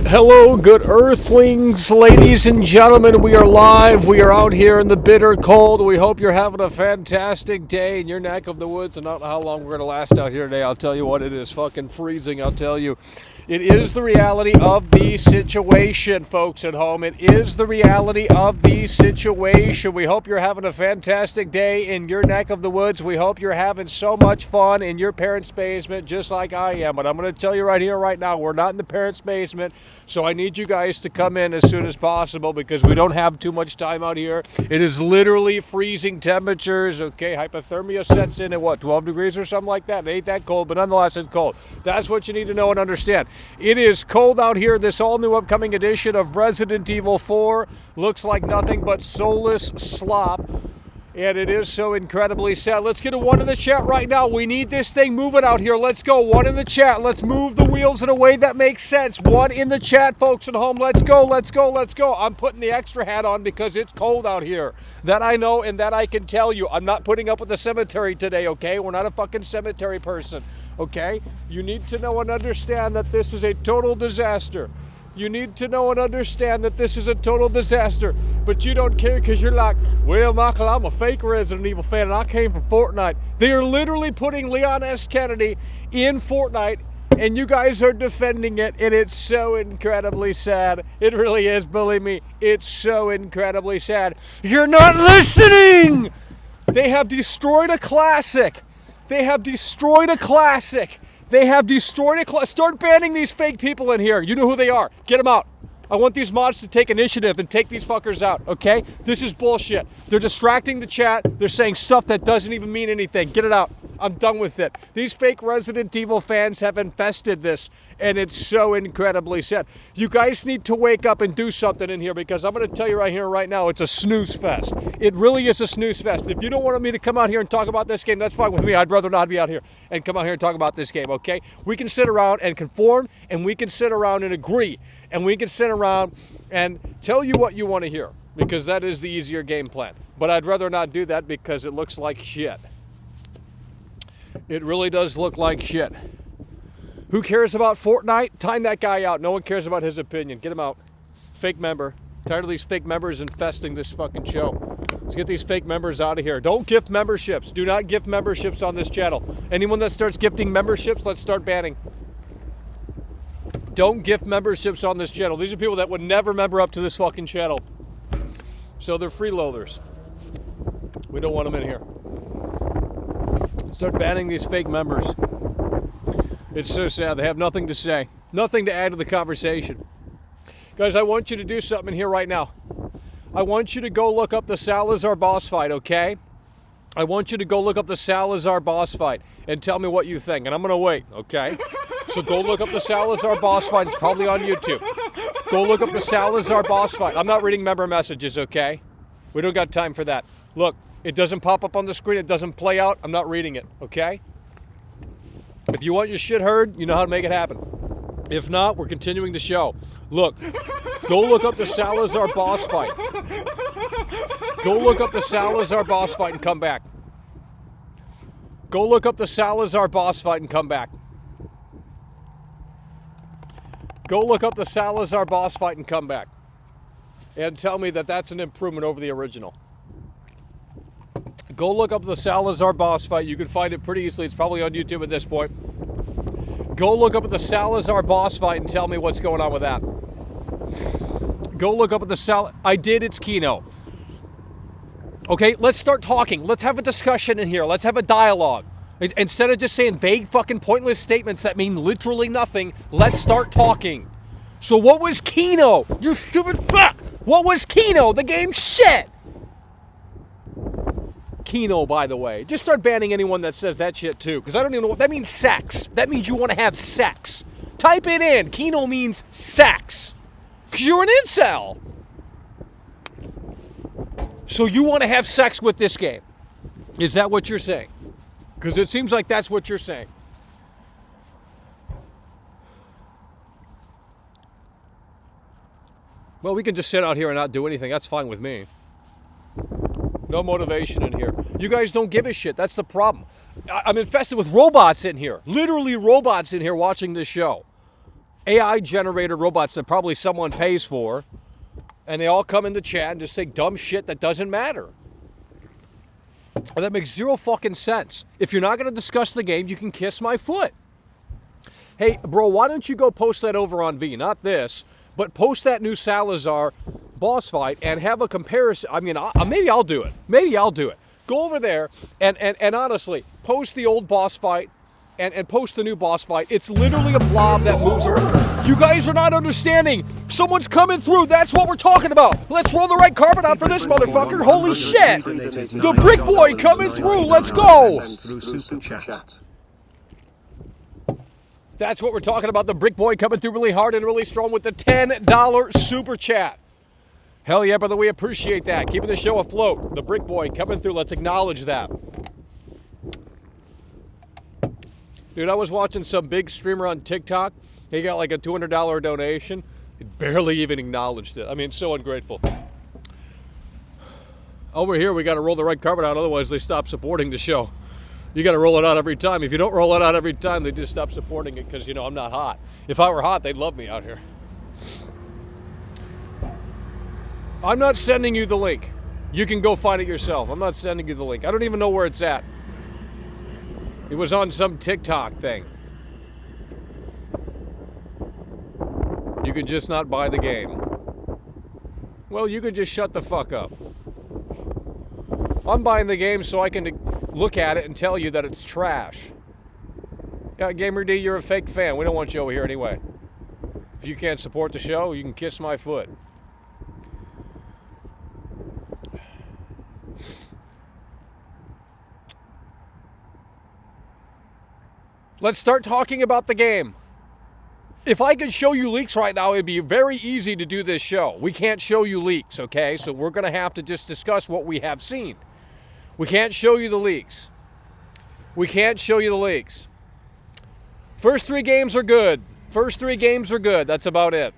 Hello, good earthlings, ladies and gentlemen. We are live. We are out here in the bitter cold. We hope you're having a fantastic day in your neck of the woods. And I don't know how long we're going to last out here today. I'll tell you what, it is fucking freezing. I'll tell you. It is the reality of the situation, folks at home. It is the reality of the situation. We hope you're having a fantastic day in your neck of the woods. We hope you're having so much fun in your parents' basement, just like I am. But I'm going to tell you right here, right now, we're not in the parents' basement. So I need you guys to come in as soon as possible because we don't have too much time out here. It is literally freezing temperatures, okay? Hypothermia sets in at what, 12 degrees or something like that? It ain't that cold, but nonetheless, it's cold. That's what you need to know and understand. It is cold out here. This all-new upcoming edition of Resident Evil 4 looks like nothing but soulless slop. And it is so incredibly sad. Let's get a one in the chat right now. We need this thing moving out here. Let's go. One in the chat. Let's move the wheels in a way that makes sense. One in the chat, folks at home. Let's go. Let's go. Let's go. I'm putting the extra hat on because it's cold out here. That I know and that I can tell you. I'm not putting up with the cemetery today, okay? We're not a fucking cemetery person, okay? You need to know and understand that this is a total disaster. You need to know and understand that this is a total disaster, but you don't care because you're like, well, Michael, I'm a fake Resident Evil fan and I came from Fortnite. They are literally putting Leon S. Kennedy in Fortnite and you guys are defending it, and it's so incredibly sad. It really is, believe me. It's so incredibly sad. You're not listening! They have destroyed a classic. They have destroyed a classic. They have destroyed it. Start banning these fake people in here. You know who they are. Get them out. I want these mods to take initiative and take these fuckers out, okay? This is bullshit. They're distracting the chat. They're saying stuff that doesn't even mean anything. Get it out. I'm done with it. These fake Resident Evil fans have infested this, and it's so incredibly sad. You guys need to wake up and do something in here because I'm going to tell you right here, right now, it's a snooze fest. It really is a snooze fest. If you don't want me to come out here and talk about this game, that's fine with me. I'd rather not be out here and come out here and talk about this game, okay? We can sit around and conform, and we can sit around and agree, and we can sit around and tell you what you want to hear because that is the easier game plan. But I'd rather not do that because it looks like shit. It really does look like shit. Who cares about Fortnite? Time that guy out. No one cares about his opinion. Get him out. Fake member. Tired of these fake members infesting this fucking show. Let's get these fake members out of here. Don't gift memberships. Do not gift memberships on this channel. Anyone that starts gifting memberships, let's start banning. Don't gift memberships on this channel. These are people that would never member up to this fucking channel. So they're freeloaders. We don't want them in here. Start banning these fake members. It's so sad. They have nothing to say. Nothing to add to the conversation. Guys, I want you to do something here right now. I want you to go look up the Salazar boss fight, okay? I want you to go look up the Salazar boss fight and tell me what you think. And I'm going to wait, okay? So go look up the Salazar boss fight. It's probably on YouTube. Go look up the Salazar boss fight. I'm not reading member messages, okay? We don't got time for that. Look. It doesn't pop up on the screen. It doesn't play out. I'm not reading it, okay? If you want your shit heard, you know how to make it happen. If not, we're continuing the show. Look, go look up the Salazar boss fight. Go look up the Salazar boss fight and come back. Go look up the Salazar boss fight and come back. Go look up the Salazar boss fight and come back. And tell me that that's an improvement over the original. Go look up the Salazar boss fight. You can find it pretty easily. It's probably on YouTube at this point. Go look up at the Salazar boss fight and tell me what's going on with that. Go look up at the I did, it's Kino. Okay, let's start talking. Let's have a discussion in here. Let's have a dialogue. Instead of just saying vague fucking pointless statements that mean literally nothing, let's start talking. So what was Kino? You stupid fuck! What was Kino? The game's shit! Kino, by the way. Just start banning anyone that says that shit too, because I don't even know what that means. Sex. That means you want to have sex. Type it in. Kino means sex. Because you're an incel. So you want to have sex with this game. Is that what you're saying? Because it seems like that's what you're saying. Well, we can just sit out here and not do anything. That's fine with me. No motivation in here. You guys don't give a shit. That's the problem. I'm infested with robots in here. Literally robots in here watching this show. AI generated robots that probably someone pays for, and they all come in the chat and just say dumb shit that doesn't matter. And that makes zero fucking sense. If you're not going to discuss the game, you can kiss my foot. Hey, bro, why don't you go post that over on V? Not this, but post that new Salazar boss fight and have a comparison. I mean, maybe I'll do it. Maybe I'll do it. Go over there and honestly, post the old boss fight and post the new boss fight. It's literally a blob that moves around. You guys are not understanding. Someone's coming through. That's what we're talking about. Let's roll the right carpet out for this motherfucker. Holy shit. The brick boy coming through. Let's go. That's what we're talking about. The brick boy coming through really hard and really strong with the $10 super chat. Hell yeah, brother. We appreciate that. Keeping the show afloat. The brick boy coming through. Let's acknowledge that. Dude, I was watching some big streamer on TikTok. He got like a $200 donation. He barely even acknowledged it. I mean, so ungrateful. Over here, we got to roll the red carpet out. Otherwise, they stop supporting the show. You got to roll it out every time. If you don't roll it out every time, they just stop supporting it because, you know, I'm not hot. If I were hot, they'd love me out here. I'm not sending you the link. You can go find it yourself. I'm not sending you the link. I don't even know where it's at. It was on some TikTok thing. You could just not buy the game. Well, you could just shut the fuck up. I'm buying the game so I can look at it and tell you that it's trash. Yeah, Gamer D, you're a fake fan. We don't want you over here anyway. If you can't support the show, you can kiss my foot. Let's start talking about the game. If I could show you leaks right now, it'd be very easy to do this show. We can't show you leaks, okay? So we're going to have to just discuss what we have seen. We can't show you the leaks. We can't show you the leaks. First 3 games are good. First 3 games are good. That's about it.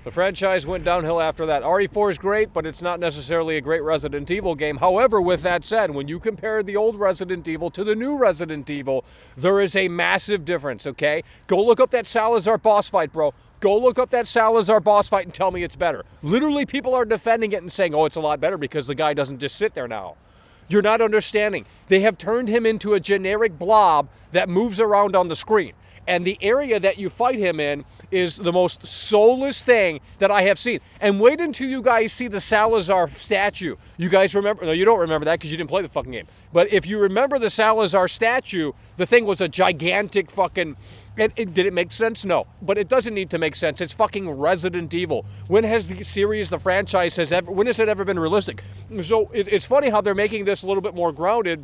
The franchise went downhill after that. RE4 is great, but it's not necessarily a great Resident Evil game. However, with that said, when you compare the old Resident Evil to the new Resident Evil, there is a massive difference, okay? Go look up that Salazar boss fight, bro. Go look up that Salazar boss fight and tell me it's better. Literally, people are defending it and saying, oh, it's a lot better because the guy doesn't just sit there now. You're not understanding. They have turned him into a generic blob that moves around on the screen. And the area that you fight him in is the most soulless thing that I have seen. And wait until you guys see the Salazar statue. You guys remember? No, you don't remember that because you didn't play the fucking game. But if you remember the Salazar statue, the thing was a gigantic fucking... did it make sense? No. But it doesn't need to make sense. It's fucking Resident Evil. When has the series, the franchise, when has it ever been realistic? So it's funny how they're making this a little bit more grounded.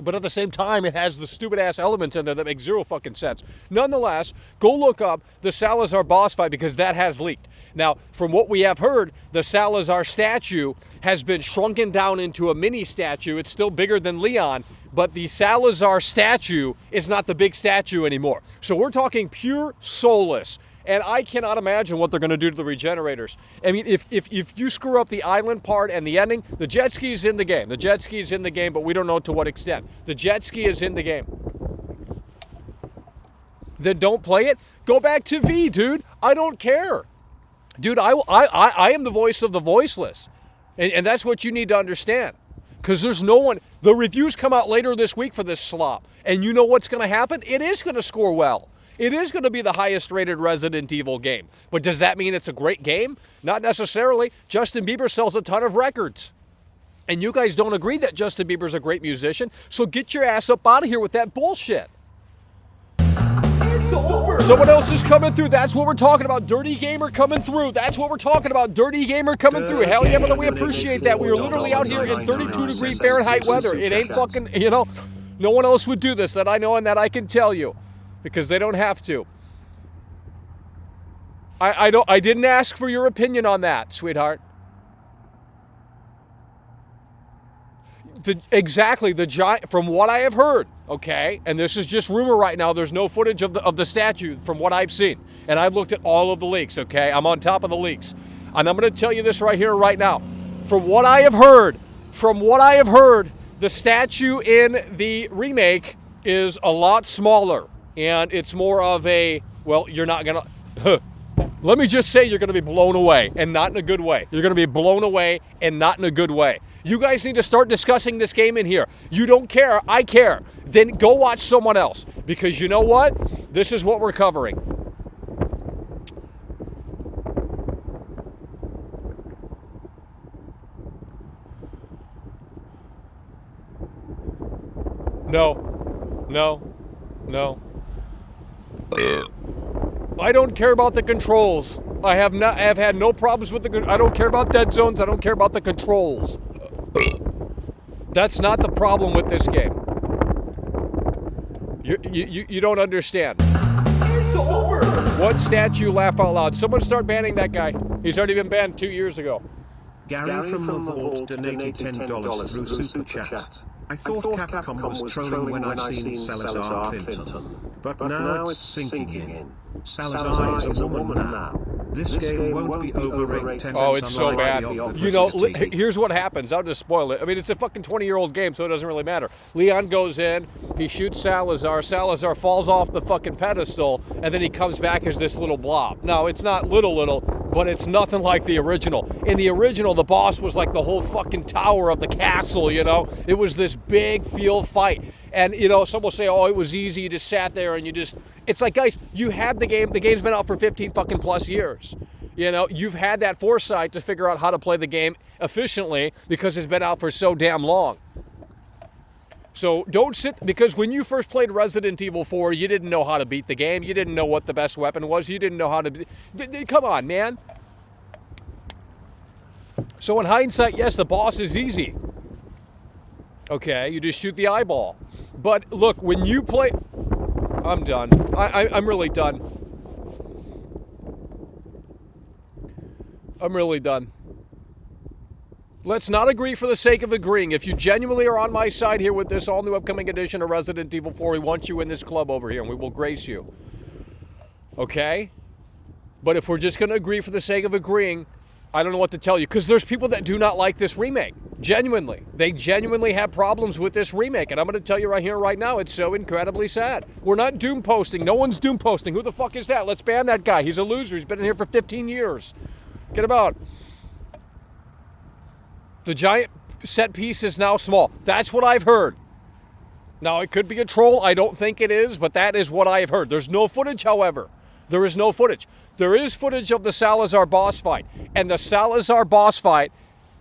But at the same time, it has the stupid-ass elements in there that make zero fucking sense. Nonetheless, go look up the Salazar boss fight because that has leaked. Now, from what we have heard, the Salazar statue has been shrunken down into a mini statue. It's still bigger than Leon, but the Salazar statue is not the big statue anymore. So we're talking pure soulless. And I cannot imagine what they're going to do to the regenerators. I mean, if you screw up the island part and the ending, the jet ski is in the game. The jet ski is in the game, but we don't know to what extent. The jet ski is in the game. Then don't play it. Go back to V, dude. I don't care. Dude, I am the voice of the voiceless. And that's what you need to understand. Because there's no one... The reviews come out later this week for this slop. And you know what's going to happen? It is going to score well. It is going to be the highest rated Resident Evil game. But does that mean it's a great game? Not necessarily. Justin Bieber sells a ton of records. And you guys don't agree that Justin Bieber's a great musician, so get your ass up out of here with that bullshit. It's over. Someone else is coming through. That's what we're talking about. Dirty Gamer coming through. That's what we're talking about. Dirty Gamer coming through. Hell yeah, brother, we appreciate that. We are literally out here in 32-degree Fahrenheit weather. It ain't fucking, you know, no one else would do this that I know and that I can tell you. Because they don't have to. I didn't ask for your opinion on that, sweetheart. Exactly, the giant, from what I have heard, okay, and this is just rumor right now, there's no footage of the statue from what I've seen. And I've looked at all of the leaks, okay? I'm on top of the leaks. And I'm going to tell you this right here, right now. From what I have heard, the statue in the remake is a lot smaller. And it's more of a Well, you're not going to... Let me just say you're going to be blown away, and not in a good way. You're going to be blown away, and not in a good way. You guys need to start discussing this game in here. You don't care, I care. Then go watch someone else. Because you know what? This is what we're covering. No. I don't care about the controls. I have had no problems with I don't care about dead zones. I don't care about the controls. That's not the problem with this game. You don't understand. It's over. What statue? Laugh out loud. Someone start banning that guy. He's already been banned 2 years ago. Gary from the Vault donated $10 through Super Chat. I thought Capcom was trolling when I seen Salazar Clinton. But now it's sinking in. Salazar is a woman now. This game won't be over 8 Oh, it's so bad. You know, here's what happens. I'll just spoil it. I mean, it's a fucking 20-year-old game, so it doesn't really matter. Leon goes in, he shoots Salazar. Salazar falls off the fucking pedestal, and then he comes back as this little blob. No, it's not little, but it's nothing like the original. In the original, the boss was like the whole fucking tower of the castle, you know? It was this big field fight. And, you know, some will say, oh, it was easy, you just sat there and you just... It's like, guys, you had the game. The game's been out for 15 fucking plus years. You know, you've had that foresight to figure out how to play the game efficiently because it's been out for so damn long. So don't sit... Because when you first played Resident Evil 4, you didn't know how to beat the game. You didn't know what the best weapon was. You didn't know how to... Come on, man. So in hindsight, yes, the boss is easy. Okay, you just shoot the eyeball. But look, when you play... I'm done. I'm really done. I'm really done. Let's not agree for the sake of agreeing. If you genuinely are on my side here with this all-new upcoming edition of Resident Evil 4, we want you in this club over here, and we will grace you. Okay? But if we're just going to agree for the sake of agreeing, I don't know what to tell you, because there's people that do not like this remake. Genuinely. They genuinely have problems with this remake, and I'm going to tell you right here, right now, it's so incredibly sad. We're not doom posting. No one's doom posting. Who the fuck is that? Let's ban that guy. He's a loser. He's been in here for 15 years. Get him out. The giant set piece is now small. That's what I've heard. Now, it could be a troll. I don't think it is, but that is what I have heard. There's no footage, however. There is no footage. There is footage of the Salazar boss fight. And the Salazar boss fight,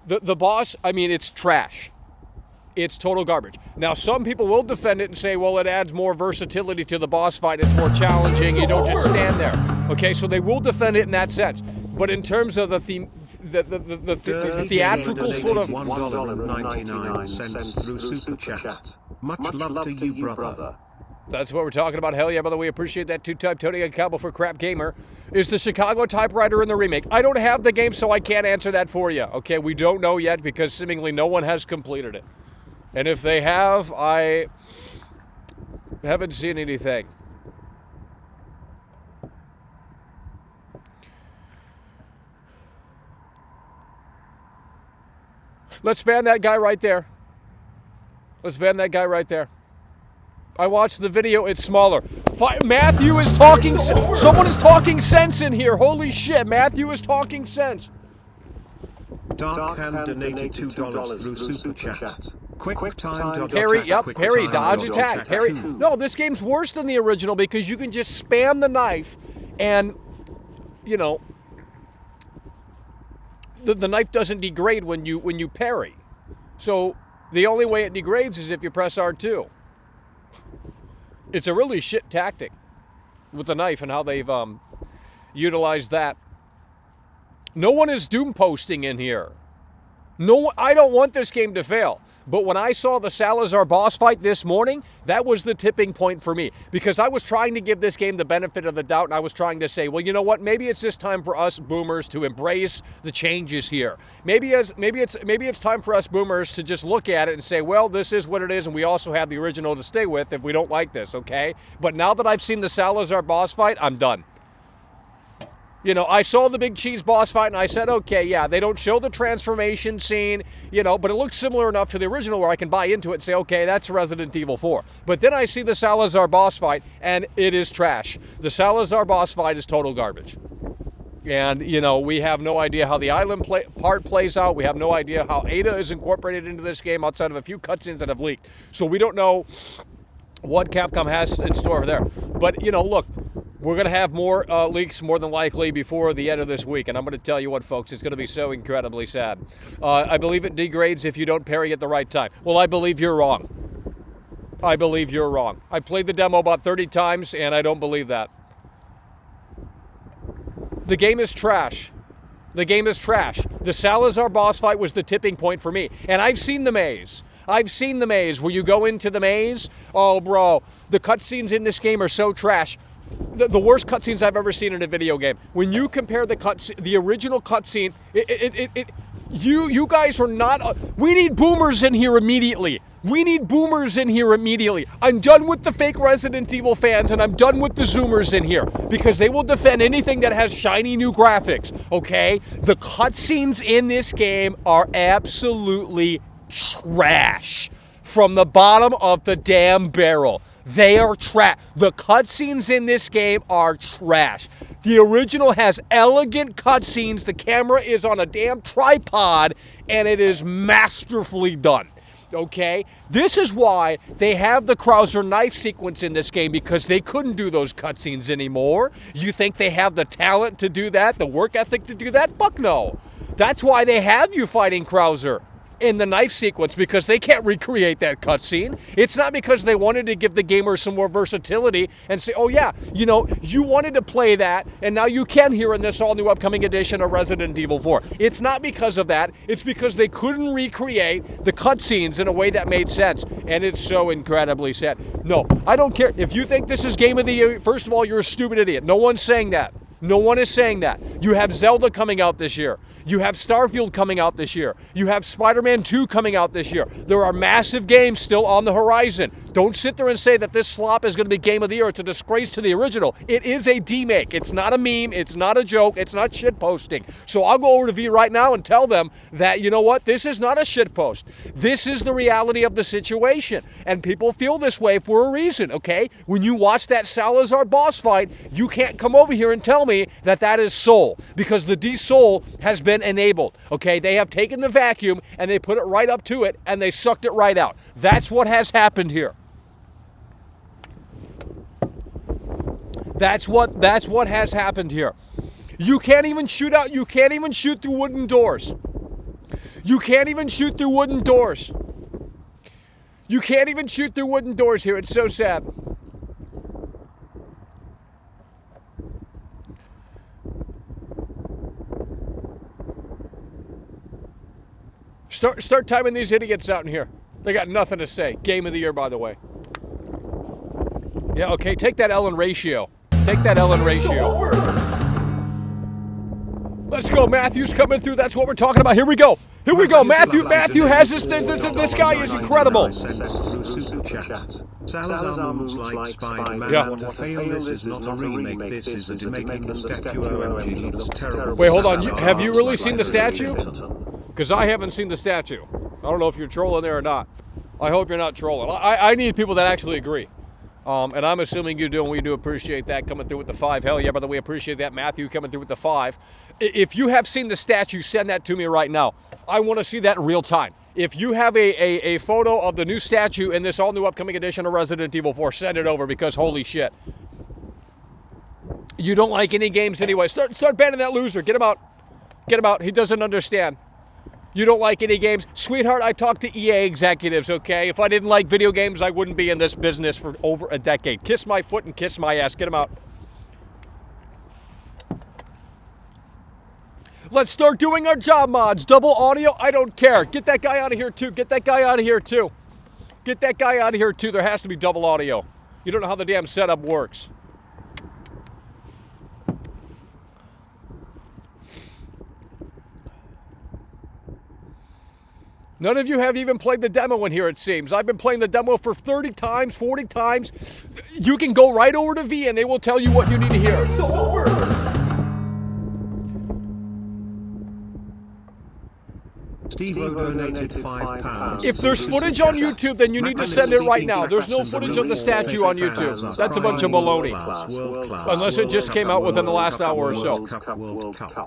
the boss, I mean, it's trash. It's total garbage. Now, some people will defend it and say, well, it adds more versatility to the boss fight. It's more challenging. You don't just stand there. Okay, so they will defend it in that sense. But in terms of the theatrical sort of... $1.99 through Super Chat. Much love to you, brother. That's what we're talking about. Hell yeah, by the way, appreciate that. Two-type Tony and Cowboy for Crap Gamer. Is the Chicago typewriter in the remake? I don't have the game, so I can't answer that for you. Okay, we don't know yet because seemingly no one has completed it. And if they have, I haven't seen anything. Let's ban that guy right there. Let's ban that guy right there. I watched the video, it's smaller. Matthew is talking, someone is talking sense in here. Holy shit, Matthew is talking sense. Dark Hand donated $2 through Super Chat. Quick time dodge Parry, attack. yep, Quick parry, time dodge attack, parry. No, this game's worse than the original because you can just spam the knife and, you know, the knife doesn't degrade when you parry. So the only way it degrades is if you press R2. It's a really shit tactic with the knife and how they've utilized that. No one is doom posting in here. No, I don't want this game to fail. But when I saw the Salazar boss fight this morning, that was the tipping point for me. Because I was trying to give this game the benefit of the doubt, and I was trying to say, well, you know what? Maybe it's this time for us boomers to embrace the changes here. Maybe it's time for us boomers to just look at it and say, well, this is what it is, and we also have the original to stay with if we don't like this, okay? But now that I've seen the Salazar boss fight, I'm done. You know, I saw the big cheese boss fight and I said, okay, yeah, they don't show the transformation scene, you know, but it looks similar enough to the original where I can buy into it and say, okay, that's Resident Evil 4. But then I see the Salazar boss fight and it is trash. The Salazar boss fight is total garbage. And, you know, we have no idea how the island part plays out. We have no idea how Ada is incorporated into this game outside of a few cutscenes that have leaked. So we don't know what Capcom has in store there. But, you know, look, we're going to have more leaks more than likely before the end of this week. And I'm going to tell you what, folks, it's going to be so incredibly sad. I believe it degrades if you don't parry at the right time. Well, I believe you're wrong. I believe you're wrong. I played the demo about 30 times, and I don't believe that. The game is trash. The game is trash. The Salazar boss fight was the tipping point for me. And I've seen the maze. I've seen the maze where you go into the maze. Oh, bro, the cutscenes in this game are so trash. The worst cutscenes I've ever seen in a video game. When you compare the original cutscene, you guys are not. We need boomers in here immediately. We need boomers in here immediately. I'm done with the fake Resident Evil fans, and I'm done with the Zoomers in here because they will defend anything that has shiny new graphics. Okay, the cutscenes in this game are absolutely trash from the bottom of the damn barrel. They are trash. The cutscenes in this game are trash. The original has elegant cutscenes. The camera is on a damn tripod, and it is masterfully done. Okay? This is why they have the Krauser knife sequence in this game, because they couldn't do those cutscenes anymore. You think they have the talent to do that, the work ethic to do that? Fuck no. That's why they have you fighting Krauser in the knife sequence, because they can't recreate that cutscene. It's not because they wanted to give the gamers some more versatility and say, oh yeah, you know, you wanted to play that and now you can here in this all new upcoming edition of Resident Evil 4. It's not because of that. It's because they couldn't recreate the cutscenes in a way that made sense. And it's so incredibly sad. No, I don't care. If you think this is Game of the Year, first of all, you're a stupid idiot. No one's saying that. No one is saying that. You have Zelda coming out this year. You have Starfield coming out this year. You have Spider-Man 2 coming out this year. There are massive games still on the horizon. Don't sit there and say that this slop is going to be Game of the Year. It's a disgrace to the original. It is a DEmake. It's not a meme. It's not a joke. It's not shit posting. So I'll go over to V right now and tell them that, you know what? This is not a shit post. This is the reality of the situation. And people feel this way for a reason, okay? When you watch that Salazar boss fight, you can't come over here and tell me that that is Soul, because the D-Soul has been enabled, okay? They have taken the vacuum and they put it right up to it and they sucked it right out. That's what has happened here. That's what has happened here. You can't even shoot out, you can't even shoot through wooden doors. You can't even shoot through wooden doors. You can't even shoot through wooden doors here. It's so sad. Start timing these idiots out in here. They got nothing to say. Game of the Year, by the way. Yeah, okay, take that Ellen ratio. Take that Ellen ratio. Let's go. Matthew's coming through. That's what we're talking about. Here we go. Here we go. Matthew has this. This guy is incredible. Salazar moves like Spider-Man. Yeah. What a fail. This is not a remake. This is a DEmake. The statue OMG looks terrible. Wait, hold on. Have you really seen the statue? Because I haven't seen the statue. I don't know if you're trolling there or not. I hope you're not trolling. I need people that actually agree. And I'm assuming you do, and we do appreciate that coming through with the 5. Hell yeah, brother, we appreciate that. Matthew coming through with the 5. If you have seen the statue, send that to me right now. I want to see that in real time. If you have a photo of the new statue in this all new upcoming edition of Resident Evil 4, send it over, because holy shit. You don't like any games anyway. Start banning that loser. Get him out. Get him out. He doesn't understand. You don't like any games? Sweetheart, I talked to EA executives, okay? If I didn't like video games, I wouldn't be in this business for over a decade. Kiss my foot and kiss my ass. Get him out. Let's start doing our job mods. Double audio, I don't care. Get that guy out of here, too. Get that guy out of here, too. Get that guy out of here, too. There has to be double audio. You don't know how the damn setup works. None of you have even played the demo in here, it seems. I've been playing the demo for 30 times, 40 times. You can go right over to V and they will tell you what you need to hear. It's over. Steve-O donated £5. If there's footage on YouTube, then you need to send it right now. There's no footage of the statue on YouTube. That's a bunch of baloney. Unless it just came out within the last hour or so.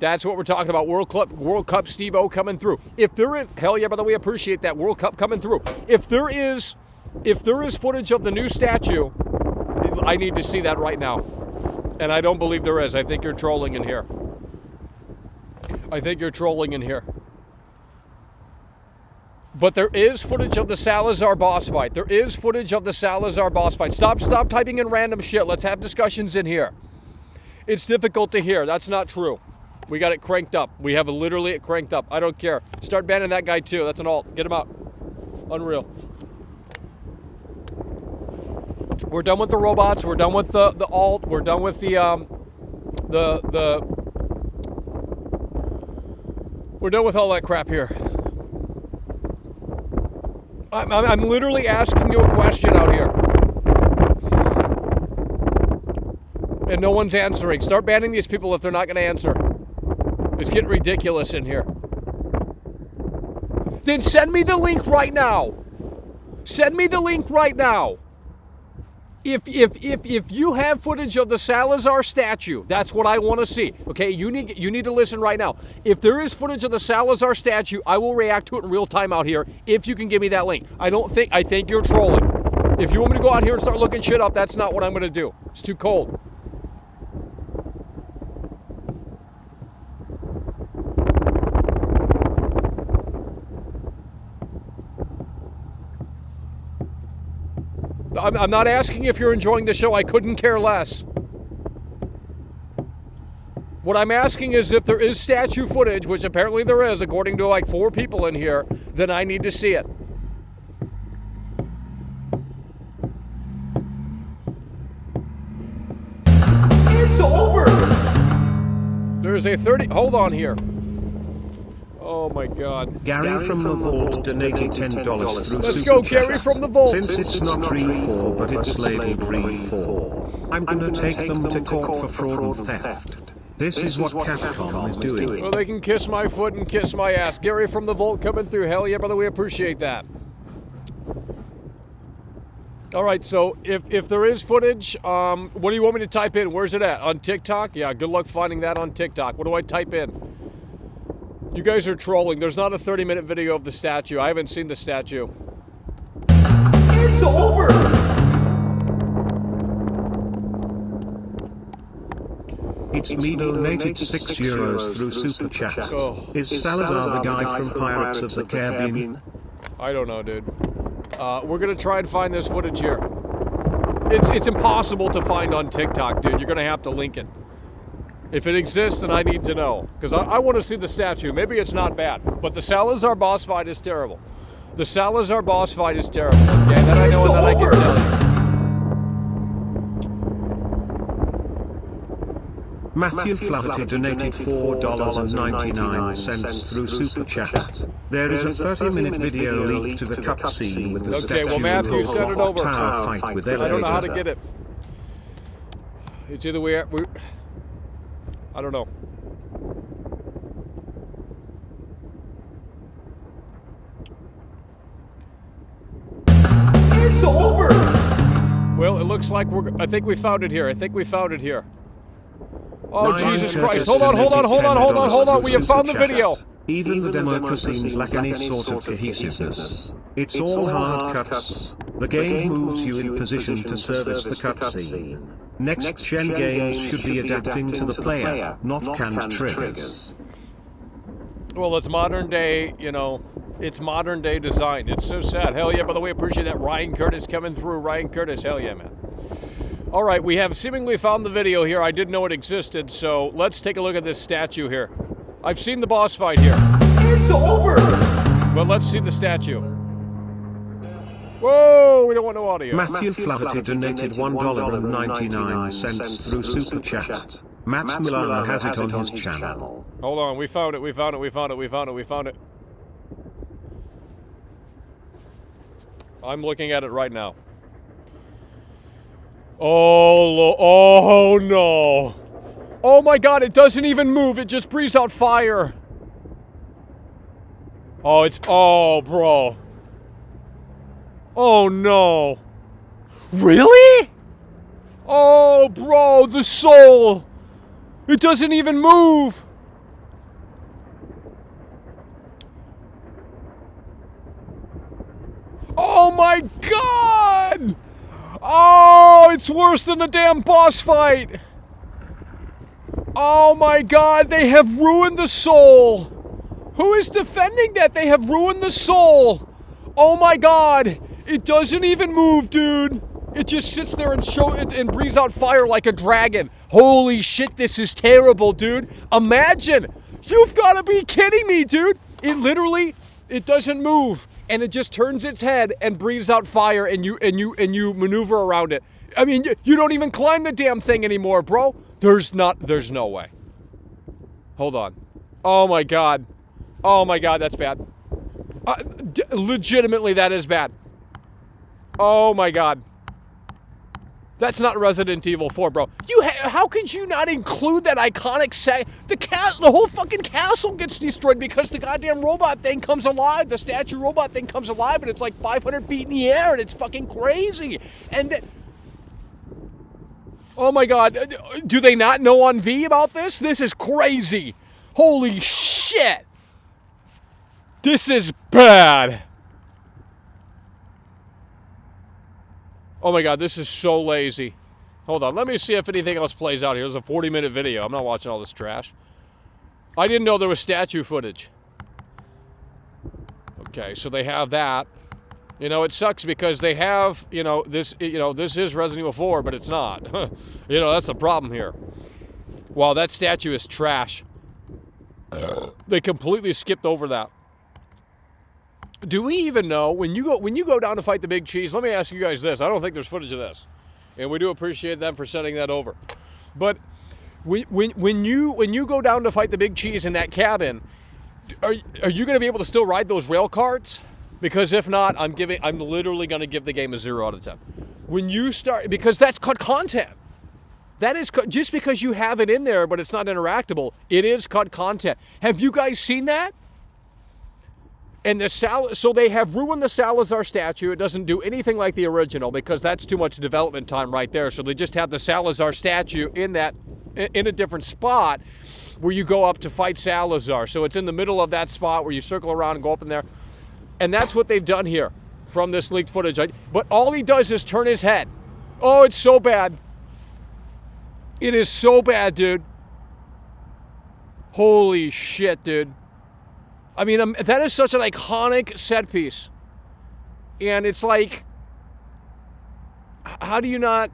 That's what we're talking about. World Cup Steve-O coming through. If there is, hell yeah, by the way, appreciate that. World Cup coming through. If there is footage of the new statue, I need to see that right now. And I don't believe there is. I think you're trolling in here. I think you're trolling in here. But there is footage of the Salazar boss fight. There is footage of the Salazar boss fight. Stop typing in random shit. Let's have discussions in here. It's difficult to hear. That's not true. We got it cranked up. We have literally it cranked up. I don't care. Start banning that guy too. That's an alt. Get him out. Unreal. We're done with the robots. We're done with the alt. We're done with we're done with all that crap here. I'm literally asking you a question out here. And no one's answering. Start banning these people if they're not going to answer. It's getting ridiculous in here. Then send me the link right now. Send me the link right now. If you have footage of the Salazar statue, that's what I want to see. Okay, you need to listen right now. If there is footage of the Salazar statue, I will react to it in real time out here if you can give me that link. I think you're trolling. If you want me to go out here and start looking shit up, that's not what I'm going to do. It's too cold. I'm not asking if you're enjoying the show. I couldn't care less. What I'm asking is if there is statue footage, which apparently there is, according to like 4 people in here, then I need to see it. It's over! There's a 30... Hold on here. Oh my God. Gary from the Vault donated $10 through Let's Super go, Chat. Gary from the Vault. Since it's not Re4, but it's labeled Re4, I'm gonna take them to court for fraud and theft. This is what Capcom is doing. Well, they can kiss my foot and kiss my ass. Gary from the Vault coming through. Hell yeah, brother, we appreciate that. All right, so if there is footage, what do you want me to type in? Where's it at? On TikTok? Yeah, good luck finding that on TikTok. What do I type in? You guys are trolling. There's not a 30-minute video of the statue. I haven't seen the statue. It's over! It's me donated €6 through Super Chat. Oh. Is Salazar the guy from Pirates of the Caribbean? I don't know, dude. We're gonna try and find this footage here. It's impossible to find on TikTok, dude. You're gonna have to link it. If it exists, then I need to know. Because I want to see the statue. Maybe it's not bad. But the Salazar boss fight is terrible. The Salazar boss fight is terrible. Okay, that I know and that I can tell you. Matthew Flaherty donated $4.99 through Super Chat. There is a 30-minute video leaked to the cutscene with the Okay, well, statue Matthew, of send it over. tower fight with I don't know how to elevator. get it. It's either we I don't know. It's over! Well, it looks like I think we found it here. I think we found it here. Oh, Jesus Christ. Hold on. We have found the video. Even the demo seems like any sort of cohesiveness. It's all hard cuts. The game moves you in position to service the cutscene. Next-gen games should be adapting to the player, not canned triggers. Well, it's modern day, you know, it's modern day design. It's so sad. Hell yeah, by the way, appreciate that. Ryan Curtis coming through. Ryan Curtis, hell yeah, man. All right, we have seemingly found the video here. I didn't know it existed, so let's take a look at this statue here. I've seen the boss fight here. It's over! But let's see the statue. Whoa, we don't want no audio. Matthew Flaherty donated $1.99 through Super Chat. Matt Milano has it on his channel. Hold on, we found it. I'm looking at it right now. Oh no. Oh my God, it doesn't even move. It just breathes out fire. Oh, it's... Oh, bro. Oh, no. Really? Oh, bro, the soul. It doesn't even move. Oh, my God. Oh, it's worse than the damn boss fight. Oh, my God. They have ruined the soul. Who is defending that? They have ruined the soul. Oh my God. It doesn't even move, dude. It just sits there and breathes out fire like a dragon. Holy shit, this is terrible, dude. Imagine. You've got to be kidding me, dude. It literally, it doesn't move. And it just turns its head and breathes out fire and you maneuver around it. I mean, you don't even climb the damn thing anymore, bro. There's no way. Hold on. Oh my God. Oh my God, that's bad. Legitimately, that is bad. Oh my God. That's not Resident Evil 4, bro. How could you not include that iconic the whole fucking castle gets destroyed because the goddamn robot thing comes alive. The statue robot thing comes alive and it's like 500 feet in the air and it's fucking crazy. And oh my God. Do they not know on V about this? This is crazy. Holy shit. This is bad. Oh my God, this is so lazy. Hold on, let me see if anything else plays out here. It's a 40-minute video. I'm not watching all this trash. I didn't know there was statue footage. Okay, so they have that. You know, it sucks because they have, this is Resident Evil 4, but it's not. That's the problem here. Wow, that statue is trash. They completely skipped over that. Do we even know when you go down to fight the big cheese? Let me ask you guys this. I don't think there's footage of this, and we do appreciate them for sending that over. But when you go down to fight the big cheese in that cabin, are you going to be able to still ride those rail carts? Because if not, I'm literally going to give the game a 0 out of 10. When you start, because that's cut content. That is just because you have it in there, but it's not interactable. It is cut content. Have you guys seen that? And so they have ruined the Salazar statue. It doesn't do anything like the original because that's too much development time right there. So they just have the Salazar statue in a different spot where you go up to fight Salazar. So it's in the middle of that spot where you circle around and go up in there. And that's what they've done here from this leaked footage. But all he does is turn his head. Oh, it's so bad. It is so bad, dude. Holy shit, dude. I mean, that is such an iconic set piece. And it's like, how do you not...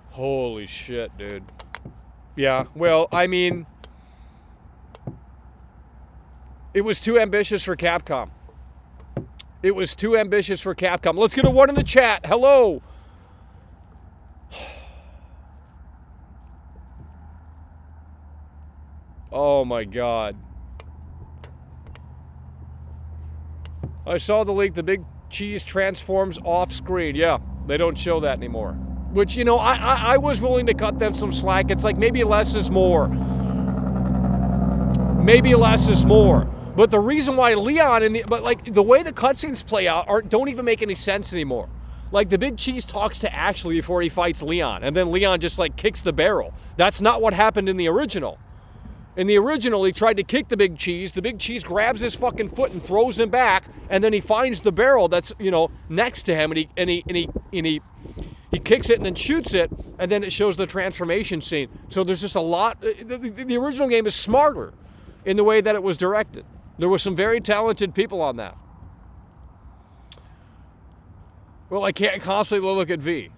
Holy shit, dude. Yeah, well, I mean, it was too ambitious for Capcom. It was too ambitious for Capcom. Let's get a 1 in the chat. Hello. Oh my God. I saw the leak, the big cheese transforms off screen. Yeah, they don't show that anymore. Which, I was willing to cut them some slack. It's like maybe less is more. Maybe less is more. But the reason why Leon the way the cutscenes play out don't even make any sense anymore. Like the big cheese talks to Ashley before he fights Leon, and then Leon just kicks the barrel. That's not what happened in the original. In the original, he tried to kick the big cheese. The big cheese grabs his fucking foot and throws him back, and then he finds the barrel that's next to him, and he kicks it and then shoots it, and then it shows the transformation scene. So there's just a lot. The original game is smarter in the way that it was directed. There were some very talented people on that. Well, I can't constantly look at V.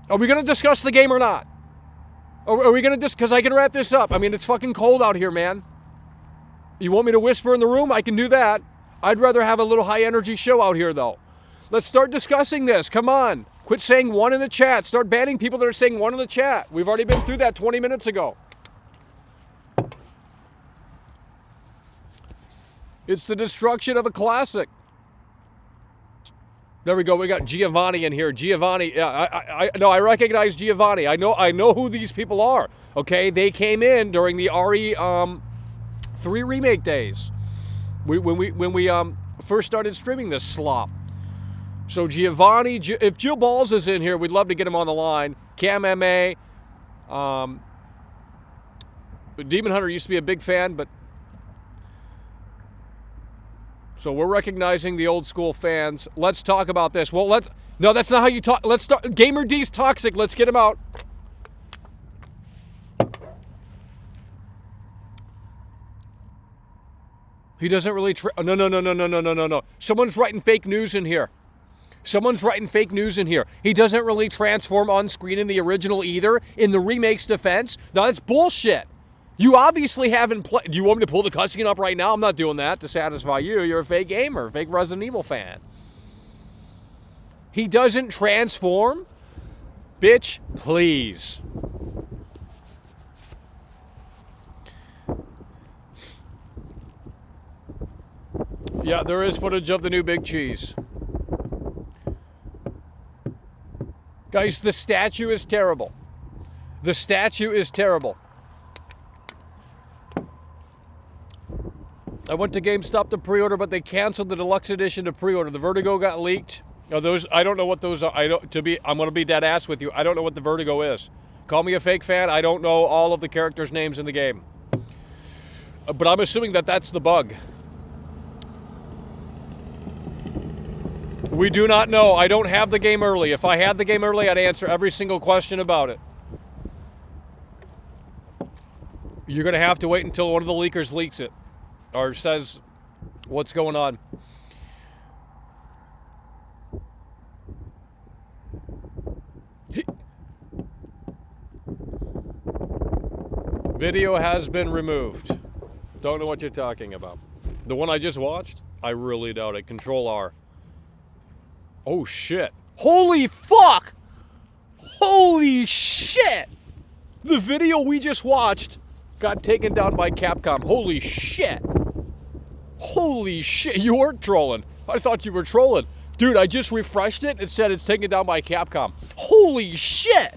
Are we going to discuss the game or not? Are we going to because I can wrap this up. I mean, it's fucking cold out here, man. You want me to whisper in the room? I can do that. I'd rather have a little high-energy show out here, though. Let's start discussing this. Come on. Quit saying 1 in the chat. Start banning people that are saying 1 in the chat. We've already been through that 20 minutes ago. It's the destruction of a classic. There we go. We got Giovanni in here. Giovanni, I recognize Giovanni. I know who these people are. Okay, they came in during the RE3 remake days. When we first started streaming this slop. So Giovanni, if Jill Balls is in here, we'd love to get him on the line. Cam MA, Demon Hunter used to be a big fan, but so we're recognizing the old school fans. Let's talk about this. Well, no, that's not how you talk. Let's start. Gamer D's toxic. Let's get him out. He doesn't really. No. Someone's writing fake news in here. He doesn't really transform on screen in the original either. In the remake's defense, no, that's bullshit. You obviously haven't played. Do you want me to pull the cutscene up right now? I'm not doing that to satisfy you. You're a fake gamer, fake Resident Evil fan. He doesn't transform? Bitch, please. Yeah, there is footage of the new Big Cheese. Guys, the statue is terrible. The statue is terrible. I went to GameStop to pre-order, but they canceled the deluxe edition to pre-order. The Vertigo got leaked. Those, I don't know what those are. I'm going to be dead ass with you. I don't know what the Vertigo is. Call me a fake fan. I don't know all of the characters' names in the game. But I'm assuming that that's the bug. We do not know. I don't have the game early. If I had the game early, I'd answer every single question about it. You're going to have to wait until one of the leakers leaks it or says what's going on. Video has been removed. Don't know what you're talking about. The one I just watched? I really doubt it. Control R. Oh, shit. Holy fuck! Holy shit! The video we just watched got taken down by Capcom. Holy shit! Holy shit, you weren't trolling. I thought you were trolling. Dude, I just refreshed it. It said it's taken down by Capcom. Holy shit!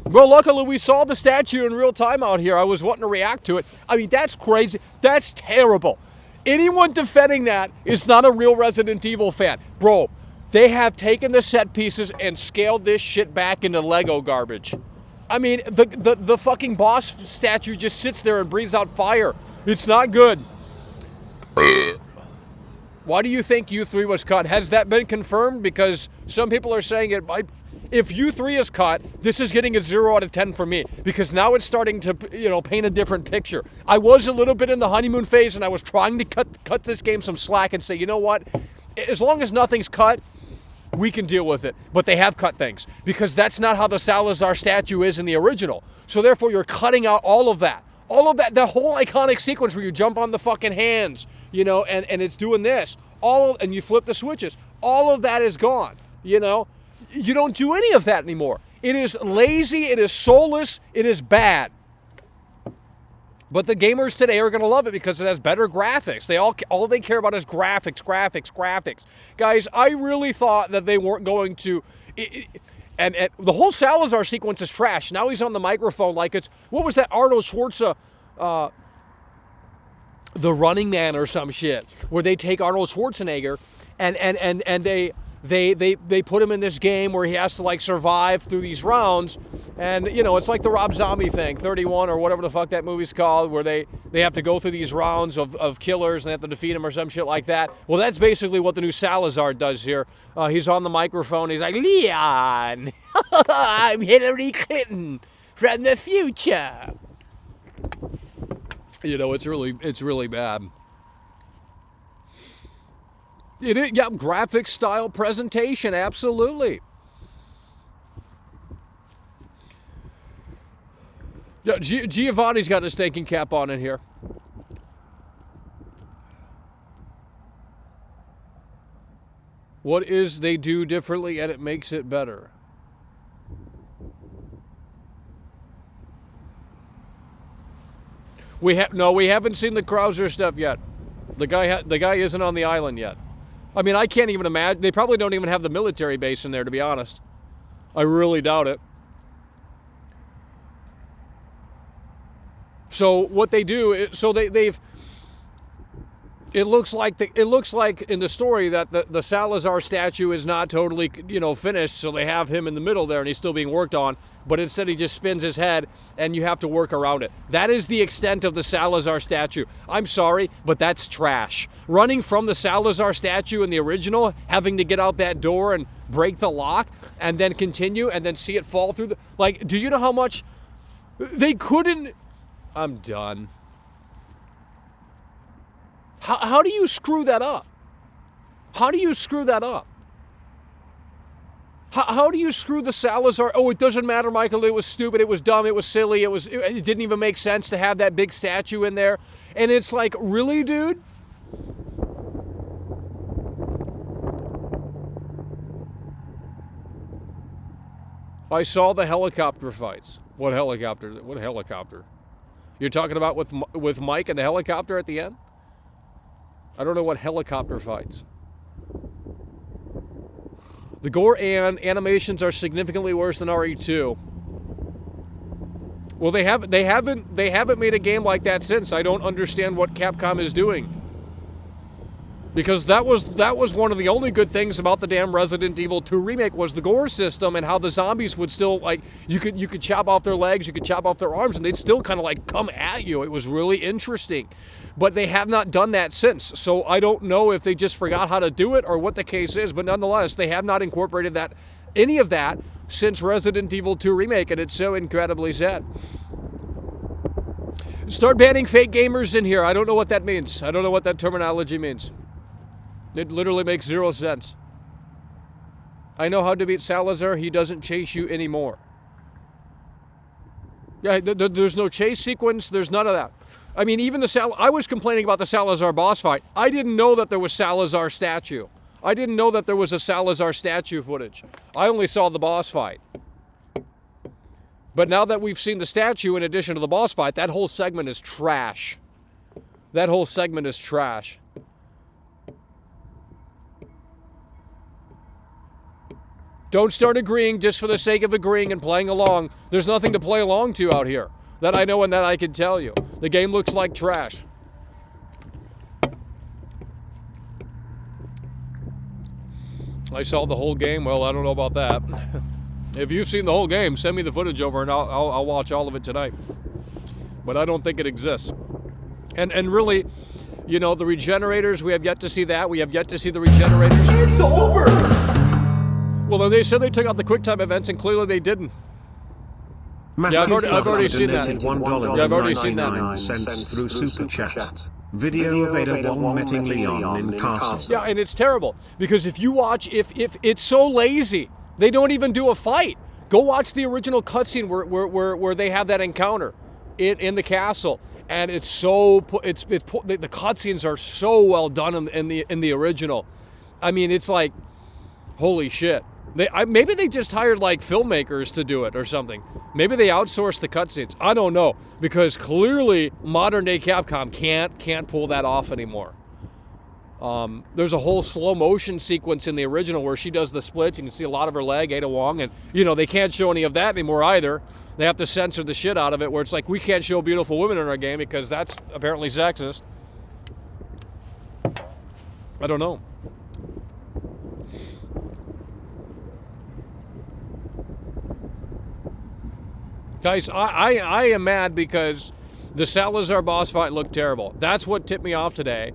Well, luckily we saw the statue in real time out here. I was wanting to react to it. I mean, that's crazy. That's terrible. Anyone defending that is not a real Resident Evil fan. Bro, they have taken the set pieces and scaled this shit back into Lego garbage. I mean, the fucking boss statue just sits there and breathes out fire. It's not good. Why do you think U3 was cut? Has that been confirmed? Because some people are saying it might. If U3 is cut, this is getting a 0 out of 10 for me. Because now it's starting to, paint a different picture. I was a little bit in the honeymoon phase, and I was trying to cut this game some slack and say, you know what? As long as nothing's cut, we can deal with it. But they have cut things. Because that's not how the Salazar statue is in the original. So therefore, you're cutting out all of that. All of that, the whole iconic sequence where you jump on the fucking hands, and it's doing this. And you flip the switches. All of that is gone, You don't do any of that anymore. It is lazy, it is soulless, it is bad. But the gamers today are going to love it because it has better graphics. All they care about is graphics. Guys, I really thought that they weren't going to... And the whole Salazar sequence is trash. Now he's on the microphone like it's... What was that Arnold Schwarzenegger... The Running Man or some shit, where they take Arnold Schwarzenegger and they put him in this game where he has to survive through these rounds, and it's like the Rob Zombie thing, 31 or whatever the fuck that movie's called, where they have to go through these rounds of killers and they have to defeat him or some shit like that. Well, that's basically what the new Salazar does here. He's on the microphone. He's like, Leon, I'm Hillary Clinton from the future. It's really bad. It is, yeah, graphic style presentation, absolutely. Yeah, Giovanni's got his thinking cap on in here. What is they do differently and it makes it better? We haven't seen the Krauser stuff yet. The guy isn't on the island yet. I mean, I can't even imagine. They probably don't even have the military base in there, to be honest. I really doubt it. So what they do is, so they've. It looks like in the story that the Salazar statue is not totally, finished. So they have him in the middle there, and he's still being worked on. But instead, he just spins his head, and you have to work around it. That is the extent of the Salazar statue. I'm sorry, but that's trash. Running from the Salazar statue in the original, having to get out that door and break the lock, and then continue, and then see it fall through the. Do you know how much they couldn't? I'm done. How do you screw that up? How do you screw that up? How do you screw the Salazar? Oh, it doesn't matter, Michael. It was stupid. It was dumb. It was silly. It didn't even make sense to have that big statue in there. And it's like, really, dude? I saw the helicopter fights. What helicopter? What helicopter? You're talking about with Mike and the helicopter at the end? I don't know what helicopter fights. The gore and animations are significantly worse than RE2. Well, they haven't made a game like that since. I don't understand what Capcom is doing. Because that was one of the only good things about the damn Resident Evil 2 remake was the gore system and how the zombies would still, you could chop off their legs, you could chop off their arms, and they'd still kind of come at you. It was really interesting. But they have not done that since. So I don't know if they just forgot how to do it or what the case is, but nonetheless, they have not incorporated any of that since Resident Evil 2 remake, and it's so incredibly sad. Start banning fake gamers in here. I don't know what that means. I don't know what that terminology means. It literally makes zero sense. I know how to beat Salazar. He doesn't chase you anymore. Yeah, there's no chase sequence. There's none of that. I mean, even I was complaining about the Salazar boss fight. I didn't know that there was Salazar statue. I didn't know that there was a Salazar statue footage. I only saw the boss fight. But now that we've seen the statue in addition to the boss fight, that whole segment is trash. That whole segment is trash. Don't start agreeing just for the sake of agreeing and playing along. There's nothing to play along to out here. That I know and that I can tell you. The game looks like trash. I saw the whole game. Well, I don't know about that. If you've seen the whole game, send me the footage over and I'll watch all of it tonight. But I don't think it exists. And really, the regenerators, we have yet to see that. We have yet to see the regenerators. It's over! Well, then they said they took out the QuickTime events, and clearly they didn't. Yeah, I've already seen that. Yeah, I've already seen that. Cents through Super Chat. Video of Ada Wong meeting Leon in Castle. Yeah, and it's terrible because if you watch, if it's so lazy, they don't even do a fight. Go watch the original cutscene where they have that encounter in the castle, and it's so the cutscenes are so well done in the original. I mean, it's like, holy shit. Maybe they just hired filmmakers to do it or something. Maybe they outsourced the cutscenes. I don't know, because clearly modern day Capcom can't pull that off anymore. There's a whole slow motion sequence in the original where she does the splits. You can see a lot of her leg, Ada Wong, and they can't show any of that anymore either. They have to censor the shit out of it, where it's like, we can't show beautiful women in our game because that's apparently sexist. I don't know. Guys, I am mad because the Salazar boss fight looked terrible. That's what tipped me off today.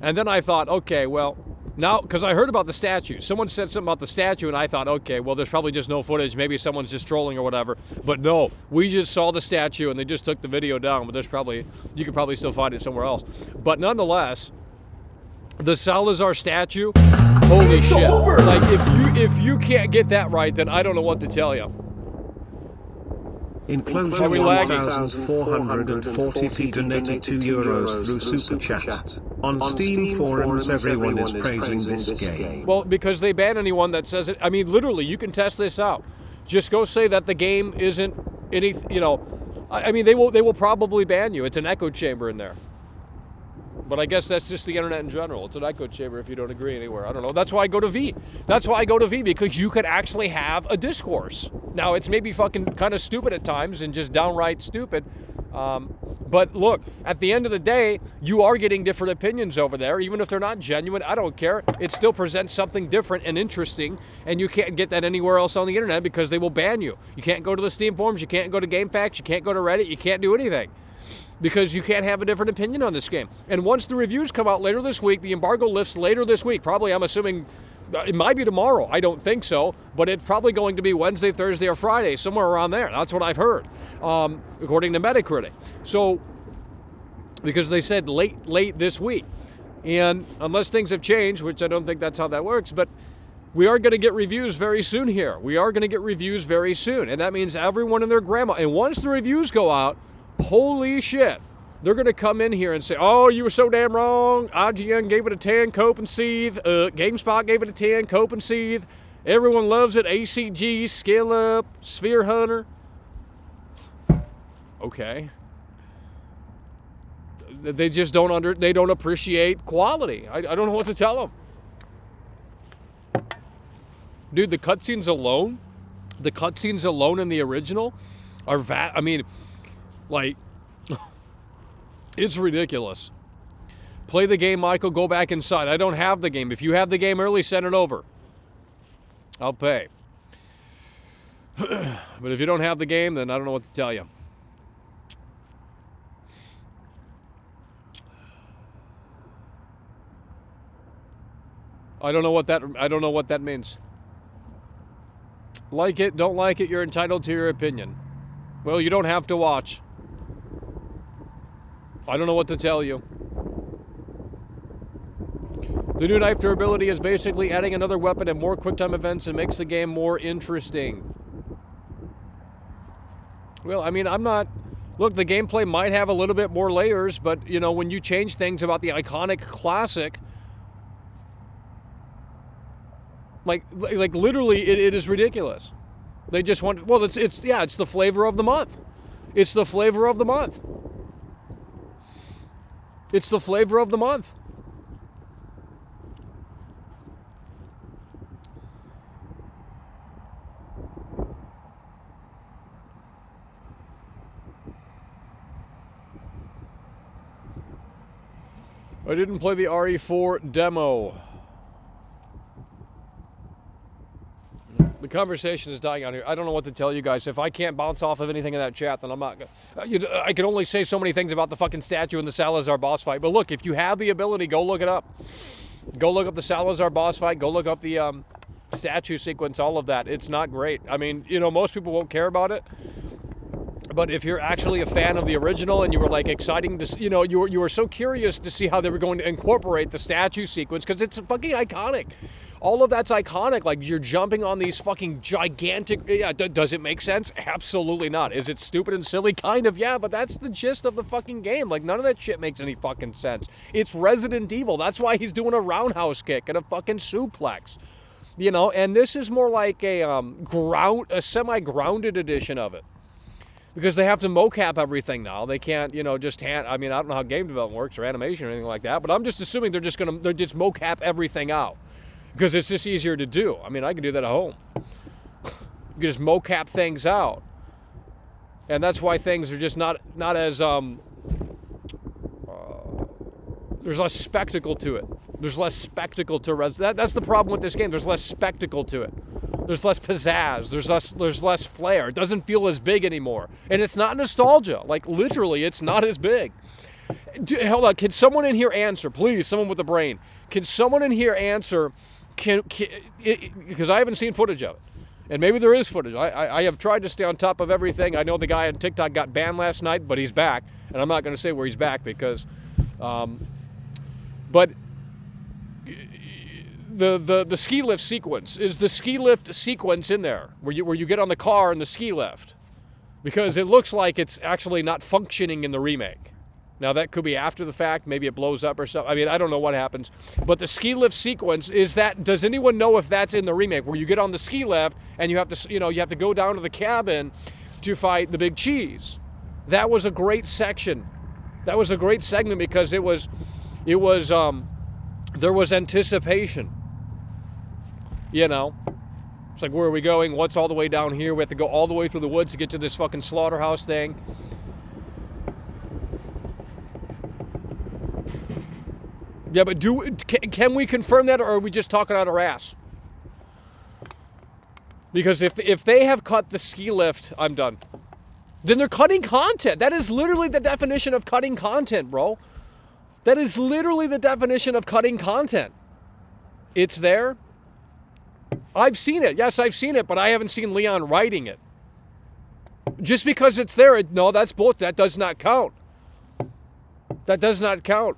And then I thought, okay, well, now, because I heard about the statue. Someone said something about the statue, and I thought, okay, well, there's probably just no footage. Maybe someone's just trolling or whatever. But no, we just saw the statue, and they just took the video down. But you could probably still find it somewhere else. But nonetheless, the Salazar statue, holy shit. Over. If you can't get that right, then I don't know what to tell you. Enclosure 1440p donated €2 through Super Chat. On Steam forums everyone is praising this game. Well, because they ban anyone that says it. I mean, literally, you can test this out. Just go say that the game isn't any, I mean, they will probably ban you. It's an echo chamber in there. But I guess that's just the internet in general. It's an echo chamber if you don't agree anywhere. I don't know. That's why I go to V. That's why I go to V, because you could actually have a discourse. Now, it's maybe fucking kind of stupid at times and just downright stupid. But look, at the end of the day, you are getting different opinions over there. Even if they're not genuine, I don't care. It still presents something different and interesting, and you can't get that anywhere else on the internet because they will ban you. You can't go to the Steam forums, you can't go to GameFAQs, you can't go to Reddit, you can't do anything. Because you can't have a different opinion on this game. And once the reviews come out later this week, the embargo lifts later this week. Probably, I'm assuming, it might be tomorrow. I don't think so. But it's probably going to be Wednesday, Thursday, or Friday, somewhere around there. That's what I've heard, according to Metacritic. So, because they said late this week. And unless things have changed, which I don't think that's how that works, but we are going to get reviews very soon here. We are going to get reviews very soon. And that means everyone and their grandma. And once the reviews go out, holy shit, they're going to come in here and say, oh, you were so damn wrong. IGN gave it a 10, cope and seethe. GameSpot gave it a 10, cope and seethe. Everyone loves it. ACG, Scale Up, Sphere Hunter. Okay. They just don't appreciate quality. I don't know what to tell them. Dude, the cutscenes alone in the original are like, it's ridiculous. Play the game, Michael. Go back inside. I don't have the game. If you have the game early, send it over. I'll pay. But if you don't have the game, then I don't know what to tell you. I don't know what that means. Like it, don't like it, you're entitled to your opinion. Well, you don't have to watch. I don't know what to tell you. The new knife durability is basically adding another weapon and more QuickTime events and makes the game more interesting. Well, I mean, look, the gameplay might have a little bit more layers, but, you know, when you change things about the iconic classic, like literally, it is ridiculous. They just want, well, it's the flavor of the month. It's the flavor of the month. It's the flavor of the month. I didn't play the RE4 demo. The conversation is dying out here. I don't know what to tell you guys. If I can't bounce off of anything in that chat, then I'm not going to. I can only say so many things about the fucking statue and the Salazar boss fight. But look, if you have the ability, go look it up. Go look up the Salazar boss fight. Go look up the statue sequence, all of that. It's not great. I mean, you know, most people won't care about it. But if you're actually a fan of the original and you were like exciting to, you know, you were so curious to see how they were going to incorporate the statue sequence because it's fucking iconic. All of that's iconic. Like, you're jumping on these fucking gigantic... Yeah, does it make sense? Absolutely not. Is it stupid and silly? Kind of, yeah, but that's the gist of the fucking game. Like, none of that shit makes any fucking sense. It's Resident Evil. That's why he's doing a roundhouse kick and a fucking suplex. You know, and this is more like a semi-grounded edition of it. Because they have to mocap everything now. They can't, you know, just I mean, I don't know how game development works or animation or anything like that, but I'm just assuming they're just mocap everything out. Because it's just easier to do. I mean, I can do that at home. You can just mocap things out. And that's why things are just not as, there's less spectacle to it. There's less spectacle to that's the problem with this game. There's less spectacle to it. There's less pizzazz. There's less flair. It doesn't feel as big anymore. And it's not nostalgia. Like, literally, it's not as big. Hold on. Can someone in here answer, please? Someone with a brain. Can someone in here answer... because I haven't seen footage of it, and maybe there is footage. I have tried to stay on top of everything. I know the guy on TikTok got banned last night, but he's back, and I'm not going to say where he's back because, but the ski lift sequence is the ski lift sequence in there where you get on the car and the ski lift, because it looks like it's actually not functioning in the remake. Now, that could be after the fact. Maybe it blows up or something. I mean, I don't know what happens. But the ski lift sequence is that... Does anyone know if that's in the remake, where you get on the ski lift and you have to, you know, you have to go down to the cabin to fight the big cheese? That was a great section. That was a great segment because it was... It was, there was anticipation. You know? It's like, where are we going? What's all the way down here? We have to go all the way through the woods to get to this fucking slaughterhouse thing. Yeah, but can we confirm that, or are we just talking out our ass? Because if they have cut the ski lift, I'm done. Then they're cutting content. That is literally the definition of cutting content, bro. That is literally the definition of cutting content. It's there. I've seen it. Yes, I've seen it, but I haven't seen Leon writing it. Just because it's there, no, that's bullshit. That does not count. That does not count.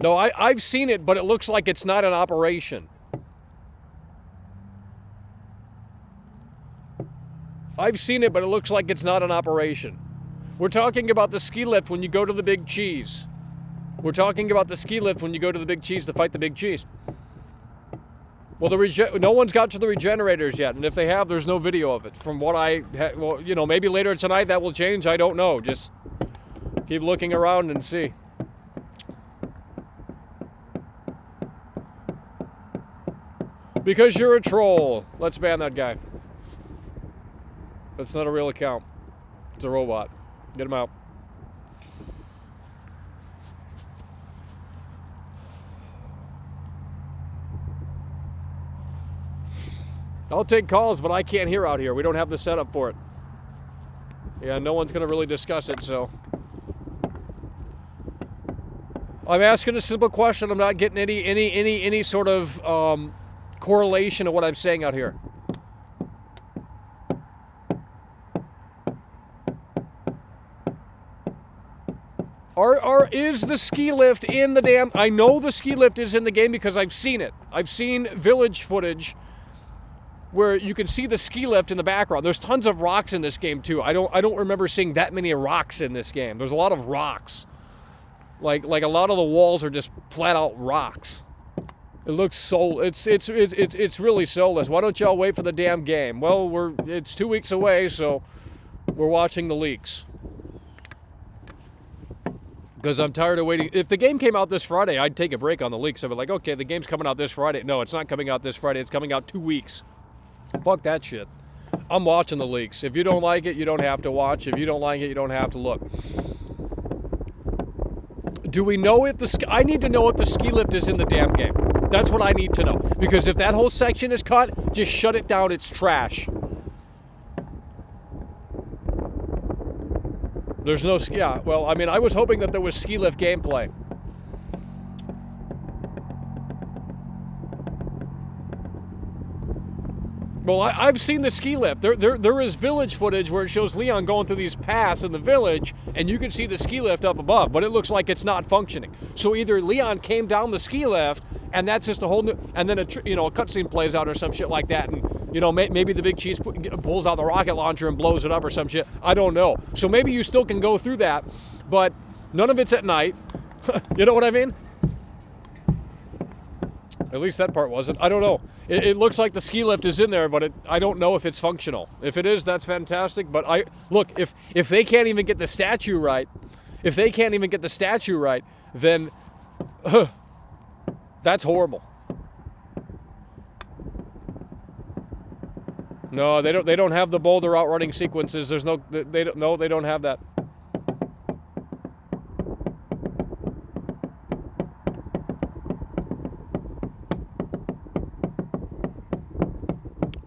No, I've seen it, but it looks like it's not in operation. I've seen it, but it looks like it's not in operation. We're talking about the ski lift when you go to the Big Cheese. We're talking about the ski lift when you go to the Big Cheese to fight the Big Cheese. Well, no one's got to the regenerators yet, and if they have, there's no video of it. From what well, you know, maybe later tonight that will change. I don't know. Just keep looking around and see. Because you're a troll. Let's ban that guy. That's not a real account. It's a robot. Get him out. I'll take calls, but I can't hear out here. We don't have the setup for it. Yeah, no one's going to really discuss it, so. I'm asking a simple question. I'm not getting any sort of correlation of what I'm saying out here. Is the ski lift in the damn... I know the ski lift is in the game because I've seen it. I've seen village footage where you can see the ski lift in the background. There's tons of rocks in this game too. I don't remember seeing that many rocks in this game. There's a lot of rocks. Like a lot of the walls are just flat out rocks. It looks so... It's really soulless. Why don't y'all wait for the damn game? Well, it's 2 weeks away, so we're watching the leaks. Because I'm tired of waiting. If the game came out this Friday, I'd take a break on the leaks. I'd be like, okay, the game's coming out this Friday. No, it's not coming out this Friday. It's coming out 2 weeks. Fuck that shit. I'm watching the leaks. If you don't like it, you don't have to watch. If you don't like it, you don't have to look. Do we know if I need to know if the ski lift is in the damn game. That's what I need to know. Because if that whole section is cut, just shut it down. It's trash. There's no... Yeah, well, I mean, I was hoping that there was ski lift gameplay. Well, I've seen the ski lift. There is village footage where it shows Leon going through these paths in the village, and you can see the ski lift up above, but it looks like it's not functioning. So either Leon came down the ski lift, and that's just a whole new... And then a cutscene plays out or some shit like that, and maybe the Big Cheese pulls out the rocket launcher and blows it up or some shit. I don't know. So maybe you still can go through that, but none of it's at night. You know what I mean? At least that part wasn't. I don't know. It looks like the ski lift is in there, but I don't know if it's functional. If it is, that's fantastic. But look, if they can't even get the statue right, then that's horrible. No, they don't have the boulder outrunning sequences. There's no they don't have that.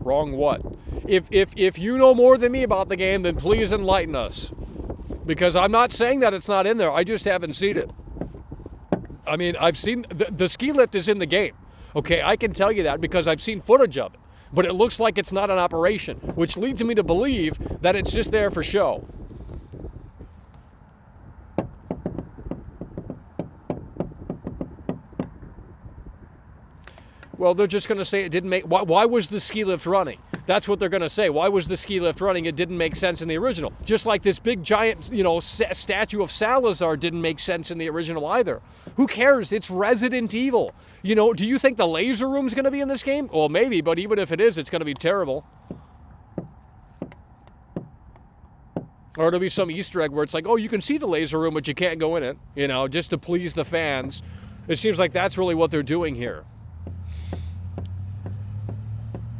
Wrong what? If you know more than me about the game, then please enlighten us. Because I'm not saying that it's not in there. I just haven't seen it. I mean, I've seen... The ski lift is in the game. Okay, I can tell you that because I've seen footage of it. But it looks like it's not in operation, which leads me to believe that it's just there for show. Well, they're just going to say it didn't make... Why was the ski lift running? That's what they're going to say. Why was the ski lift running? It didn't make sense in the original. Just like this big giant, statue of Salazar didn't make sense in the original either. Who cares? It's Resident Evil. Do you think the laser room's going to be in this game? Well, maybe, but even if it is, it's going to be terrible. Or it'll be some Easter egg where it's like, oh, you can see the laser room, but you can't go in it, you know, just to please the fans. It seems like that's really what they're doing here.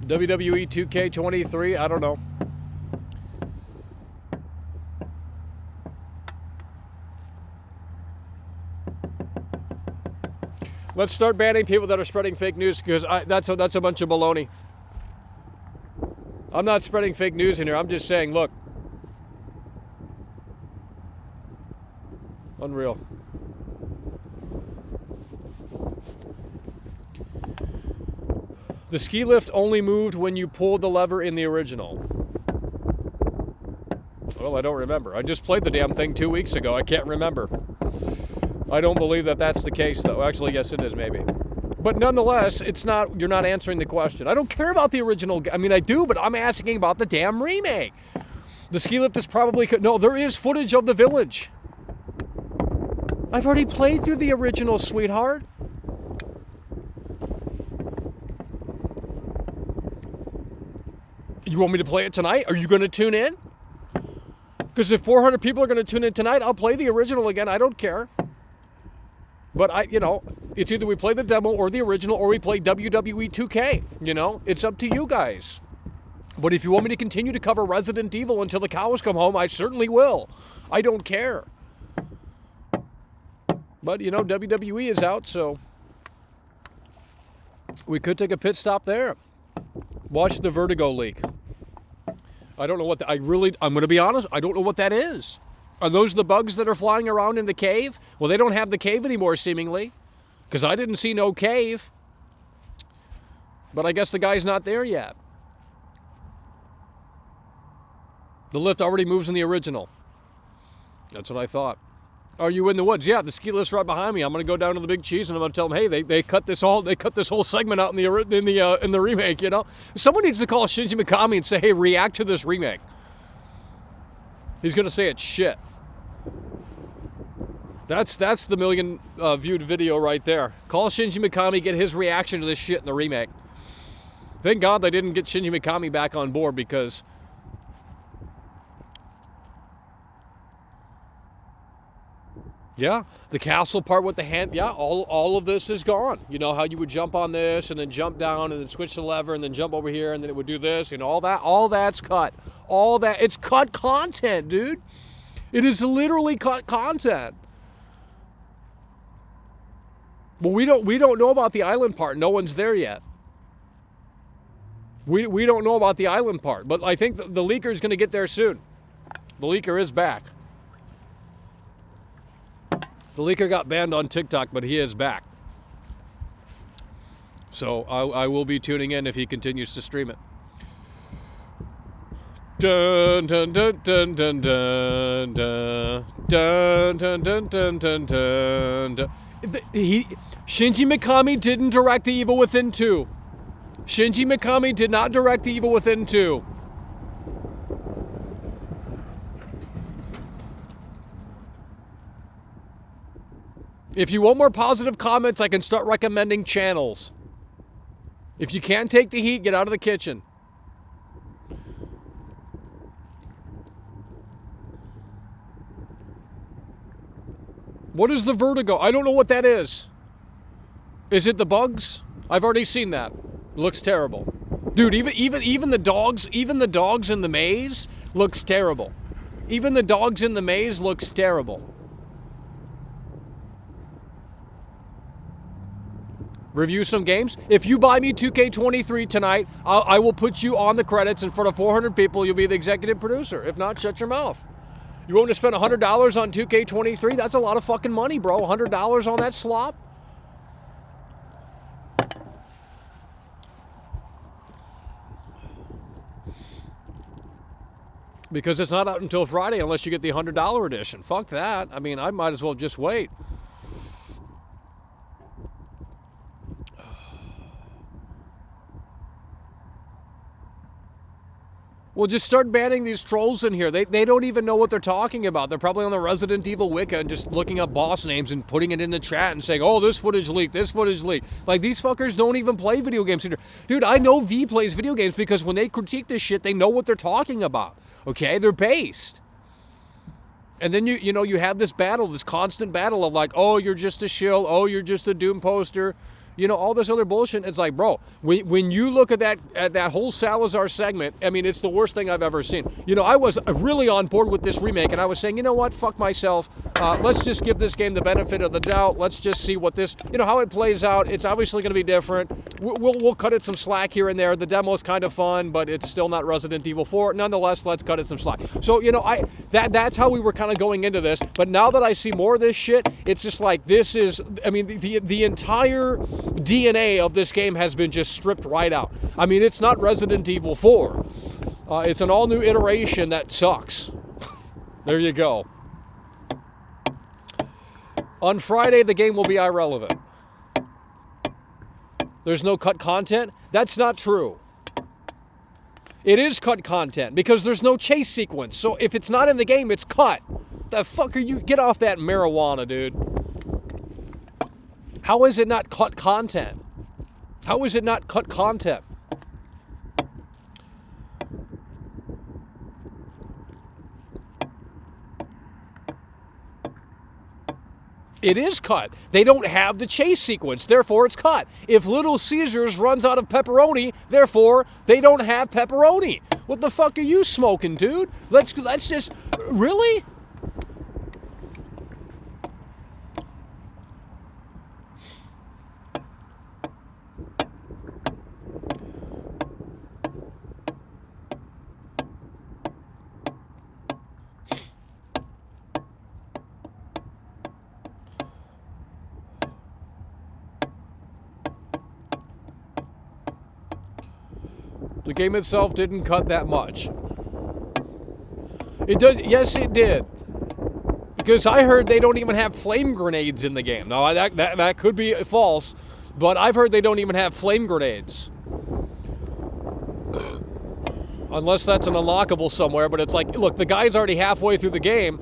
WWE 2K23, I don't know. Let's start banning people that are spreading fake news, because that's a bunch of baloney. I'm not spreading fake news in here. I'm just saying, look. Unreal. The ski lift only moved when you pulled the lever in the original. Well, I don't remember. I just played the damn thing 2 weeks ago. I can't remember. I don't believe that that's the case, though. Actually, yes, it is, maybe. But nonetheless, it's not. You're not answering the question. I don't care about the original. I mean, I do, but I'm asking about the damn remake. The ski lift is probably... No, there is footage of the village. I've already played through the original, sweetheart. You want me to play it tonight? Are you going to tune in? Because if 400 people are going to tune in tonight, I'll play the original again. I don't care. But, it's either we play the demo or the original, or we play WWE 2K. You know, it's up to you guys. But if you want me to continue to cover Resident Evil until the cows come home, I certainly will. I don't care. But, WWE is out, so we could take a pit stop there. Watch the Vertigo leak. I don't know what I'm going to be honest, I don't know what that is. Are those the bugs that are flying around in the cave? Well, they don't have the cave anymore, seemingly, because I didn't see no cave. But I guess the guy's not there yet. The lift already moves in the original. That's what I thought. Are you in the woods? Yeah, the ski lift's right behind me. I'm going to go down to the Big Cheese and I'm going to tell them, hey, they cut this whole segment out in the remake. Someone needs to call Shinji Mikami and say, hey, react to this remake. He's going to say it's shit. That's the million viewed video right there. Call Shinji Mikami, get his reaction to this shit in the remake. Thank God they didn't get Shinji Mikami back on board, because yeah, the castle part with the hand, yeah, all of this is gone. You know how you would jump on this and then jump down and then switch the lever and then jump over here and then it would do this and all that's cut. All that, it's cut content, dude. It is literally cut content. Well, we don't know about the island part. No one's there yet. We don't know about the island part, but I think the leaker is going to get there soon. The leaker is back. The leaker got banned on TikTok, but he is back. So I will be tuning in if he continues to stream it. Dun dun dun dun dun dun dun dun dun dun dun dun dun. Shinji Mikami didn't direct The Evil Within 2. Shinji Mikami did not direct The Evil Within 2. If you want more positive comments, I can start recommending channels. If you can't take the heat, get out of the kitchen. What is the Vertigo? I don't know what that is. Is it the bugs? I've already seen that. It looks terrible. Dude, even the dogs in the maze looks terrible. Even the dogs in the maze looks terrible. Review some games. If you buy me 2K23 tonight, I will put you on the credits in front of 400 people. You'll be the executive producer. If not, shut your mouth. You want to spend $100 on 2K23? That's a lot of fucking money, bro. $100 on that slop? Because it's not out until Friday unless you get the $100 edition. Fuck that. I mean, I might as well just wait. Well, just start banning these trolls in here. They don't even know what they're talking about. They're probably on the Resident Evil Wiki and just looking up boss names and putting it in the chat and saying, oh, this footage leaked, this footage leaked. Like, these fuckers don't even play video games here. Dude, I know V plays video games because when they critique this shit, they know what they're talking about. Okay? They're based. And then you have this battle, this constant battle of like, oh, you're just a shill, oh, you're just a Doom poster, all this other bullshit. It's like, bro, when you look at that whole Salazar segment, I mean, it's the worst thing I've ever seen. I was really on board with this remake, and I was saying, you know what, fuck myself. Let's just give this game the benefit of the doubt. Let's just see what this, how it plays out. It's obviously going to be different. We'll cut it some slack here and there. The demo's kind of fun, but it's still not Resident Evil 4. Nonetheless, let's cut it some slack. So, that's how we were kind of going into this. But now that I see more of this shit, it's just like, this is, I mean, the entire DNA of this game has been just stripped right out. I mean, it's not Resident Evil 4. It's an all-new iteration that sucks. There you go. On Friday, the game will be irrelevant. There's no cut content? That's not true. It is cut content because there's no chase sequence. So if it's not in the game, it's cut. The fuck are you? Get off that marijuana, dude. How is it not cut content? How is it not cut content? It is cut. They don't have the chase sequence, therefore it's cut. If Little Caesars runs out of pepperoni, therefore they don't have pepperoni. What the fuck are you smoking, dude? Let's just, really? The game itself didn't cut that much. It does. Yes, it did. Because I heard they don't even have flame grenades in the game. Now, that could be false, but I've heard they don't even have flame grenades. Unless that's an unlockable somewhere, but it's like, look, the guy's already halfway through the game,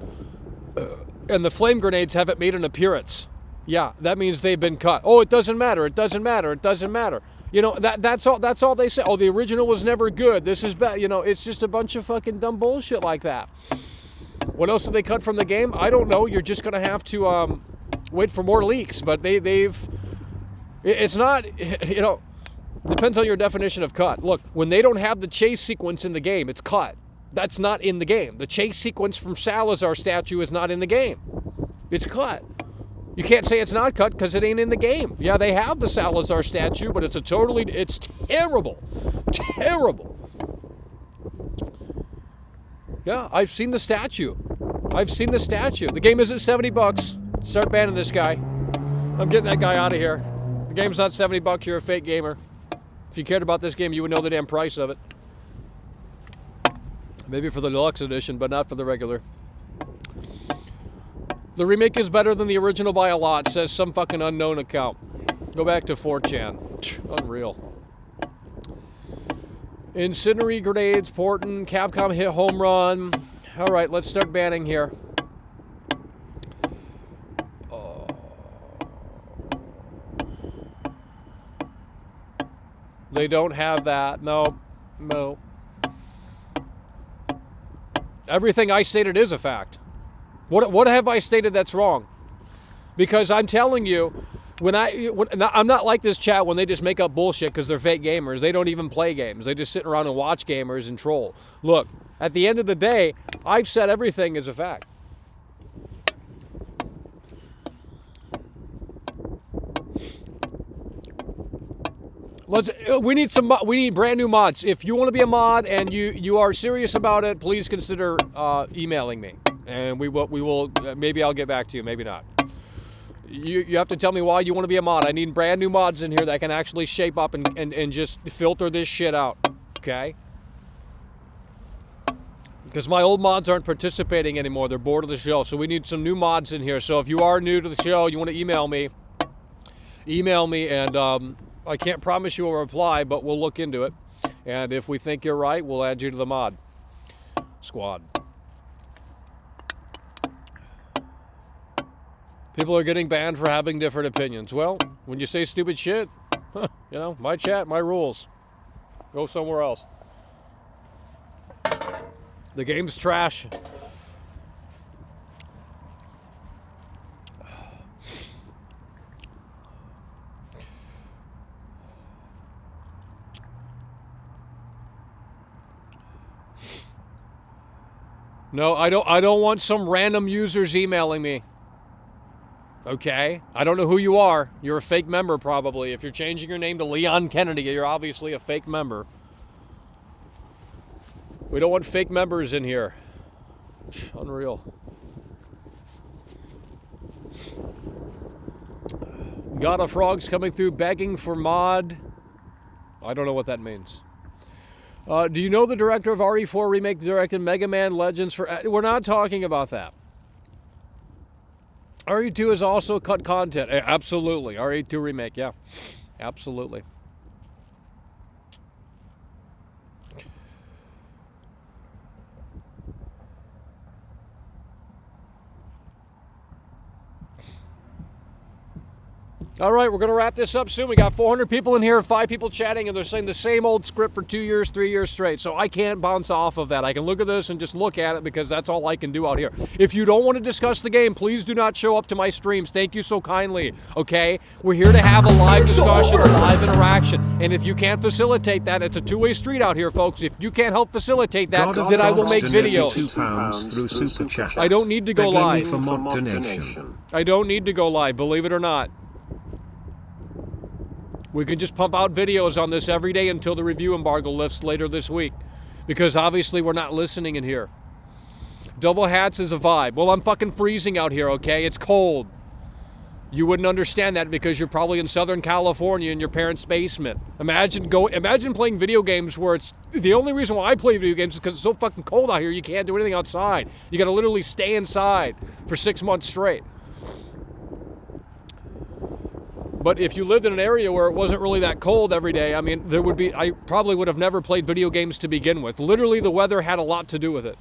and the flame grenades haven't made an appearance. Yeah, that means they've been cut. Oh, it doesn't matter. It doesn't matter. It doesn't matter. That's all they say. Oh, the original was never good. This is bad. It's just a bunch of fucking dumb bullshit like that. What else did they cut from the game? I don't know. You're just gonna have to wait for more leaks. But it's not. Depends on your definition of cut. Look, when they don't have the chase sequence in the game, it's cut. That's not in the game. The chase sequence from Salazar statue is not in the game. It's cut. You can't say it's not cut because it ain't in the game. Yeah, they have the Salazar statue, but it's terrible. Terrible. Yeah, I've seen the statue. The game isn't $70. Start banning this guy. I'm getting that guy out of here. The game's not $70. You're a fake gamer. If you cared about this game, you would know the damn price of it. Maybe for the deluxe edition, but not for the regular. The remake is better than the original by a lot, says some fucking unknown account. Go back to 4chan. Unreal. Incendiary grenades, Porton, Capcom hit home run. All right, let's start banning here. They don't have that. No. Everything I stated is a fact. What have I stated that's wrong? Because I'm telling you, I'm not like this chat when they just make up bullshit because they're fake gamers. They don't even play games. They just sit around and watch gamers and troll. Look, at the end of the day, I've said everything is a fact. We need brand new mods. If you want to be a mod and you are serious about it, please consider emailing me. And we will maybe I'll get back to you, maybe not. You have to tell me why you want to be a mod. I need brand new mods in here that can actually shape up and just filter this shit out, okay? Because my old mods aren't participating anymore. They're bored of the show. So we need some new mods in here. So if you are new to the show, you want to email me, and I can't promise you a reply, but we'll look into it. And if we think you're right, we'll add you to the mod squad. People are getting banned for having different opinions. Well, when you say stupid shit, my chat, my rules. Go somewhere else. The game's trash. No, I don't want some random users emailing me. Okay? I don't know who you are. You're a fake member probably. If you're changing your name to Leon Kennedy, you're obviously a fake member. We don't want fake members in here. Unreal. God of Frogs coming through begging for mod. I don't know what that means. Do you know the director of RE4 Remake directed Mega Man Legends for... We're not talking about that. RE2 is also cut content. Absolutely. RE2 Remake, yeah. Absolutely. All right, we're going to wrap this up soon. We got 400 people in here, 5 people chatting, and they're saying the same old script for 2 years, 3 years straight. So I can't bounce off of that. I can look at this and just look at it because that's all I can do out here. If you don't want to discuss the game, please do not show up to my streams. Thank you so kindly, okay? We're here to have a live discussion, a live interaction. And if you can't facilitate that, it's a two-way street out here, folks. If you can't help facilitate that, then I will make videos. £2 through Super Chat. I don't need to go live. For mod donation. I don't need to go live, believe it or not. We can just pump out videos on this every day until the review embargo lifts later this week. Because obviously we're not listening in here. Double hats is a vibe. Well, I'm fucking freezing out here, okay? It's cold. You wouldn't understand that because you're probably in Southern California in your parents' basement. Imagine playing video games where it's... The only reason why I play video games is because it's so fucking cold out here you can't do anything outside. You gotta literally stay inside for 6 months straight. But if you lived in an area where it wasn't really that cold every day, I mean, I probably would have never played video games to begin with. Literally, the weather had a lot to do with it.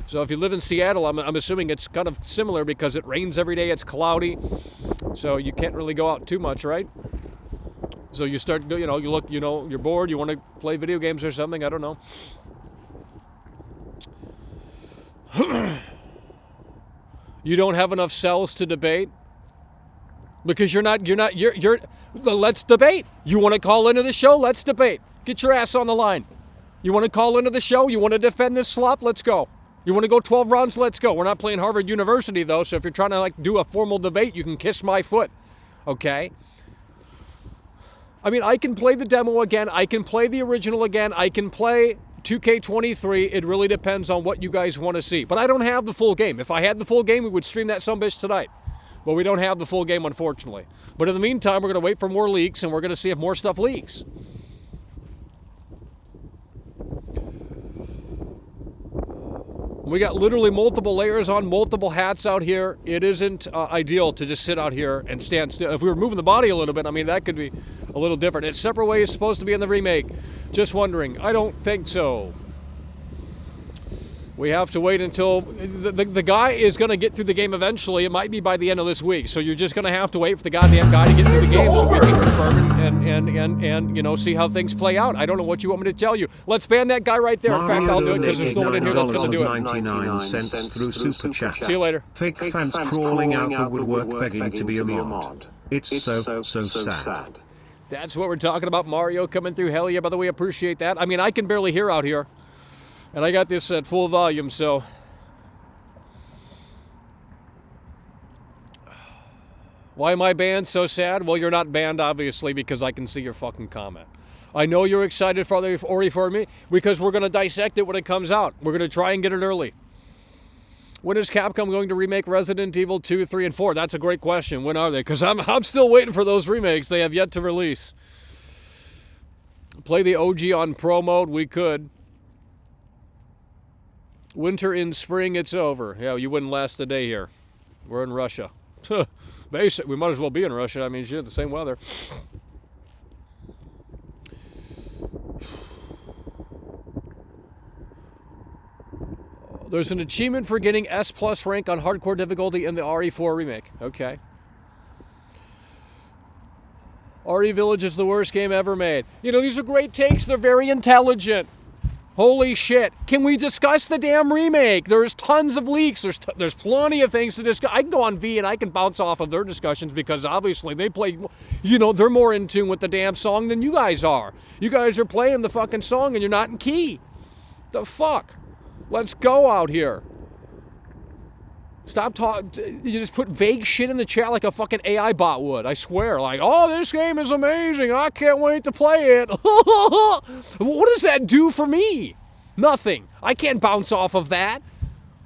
So if you live in Seattle, I'm assuming it's kind of similar because it rains every day, it's cloudy, so you can't really go out too much, right? So you start, you look, you're bored, you want to play video games or something, I don't know. You don't have enough cells to debate? Because let's debate. You want to call into the show? Let's debate. Get your ass on the line. You want to call into the show? You want to defend this slop? Let's go. You want to go 12 rounds? Let's go. We're not playing Harvard University, though, so if you're trying to, do a formal debate, you can kiss my foot. Okay? I mean, I can play the demo again. I can play the original again. I can play 2K23. It really depends on what you guys want to see. But I don't have the full game. If I had the full game, we would stream that sumbitch tonight. But we don't have the full game, unfortunately. But in the meantime, we're going to wait for more leaks, and we're going to see if more stuff leaks. We got literally multiple layers on, multiple hats out here. It isn't ideal to just sit out here and stand still. If we were moving the body a little bit, I mean, that could be a little different. It's separate ways supposed to be in the remake. Just wondering. I don't think so. We have to wait until... The guy is going to get through the game eventually. It might be by the end of this week. So you're just going to have to wait for the goddamn guy to get through the game so we can confirm and see how things play out. I don't know what you want me to tell you. Let's ban that guy right there. In fact, I'll do it because there's no one in here that's going to do it. 99 cents through Super Chat. See you later. Fake fans crawling out the woodwork begging to be a mod. It's so sad. That's what we're talking about. Mario coming through. Hell yeah, by the way, appreciate that. I mean, I can barely hear out here. And I got this at full volume, so... Why am I banned? So sad? Well, you're not banned, obviously, because I can see your fucking comment. I know you're excited for the Ori for me, because we're going to dissect it when it comes out. We're going to try and get it early. When is Capcom going to remake Resident Evil 2, 3, and 4? That's a great question. When are they? Because I'm still waiting for those remakes they have yet to release. Play the OG on Pro Mode? We could. Winter in spring, it's over. Yeah, you wouldn't last a day here. We're in Russia. Basic. We might as well be in Russia. I mean, shit, the same weather. There's an achievement for getting S+ rank on hardcore difficulty in the RE4 remake. Okay. RE Village is the worst game ever made. These are great takes. They're very intelligent. Holy shit. Can we discuss the damn remake? There's tons of leaks. There's plenty of things to discuss. I can go on V and I can bounce off of their discussions because obviously they play, they're more in tune with the damn song than you guys are. You guys are playing the fucking song and you're not in key. The fuck? Let's go out here. Stop talking. You just put vague shit in the chat like a fucking AI bot would. I swear. Like, oh, this game is amazing. I can't wait to play it. What does that do for me? Nothing. I can't bounce off of that.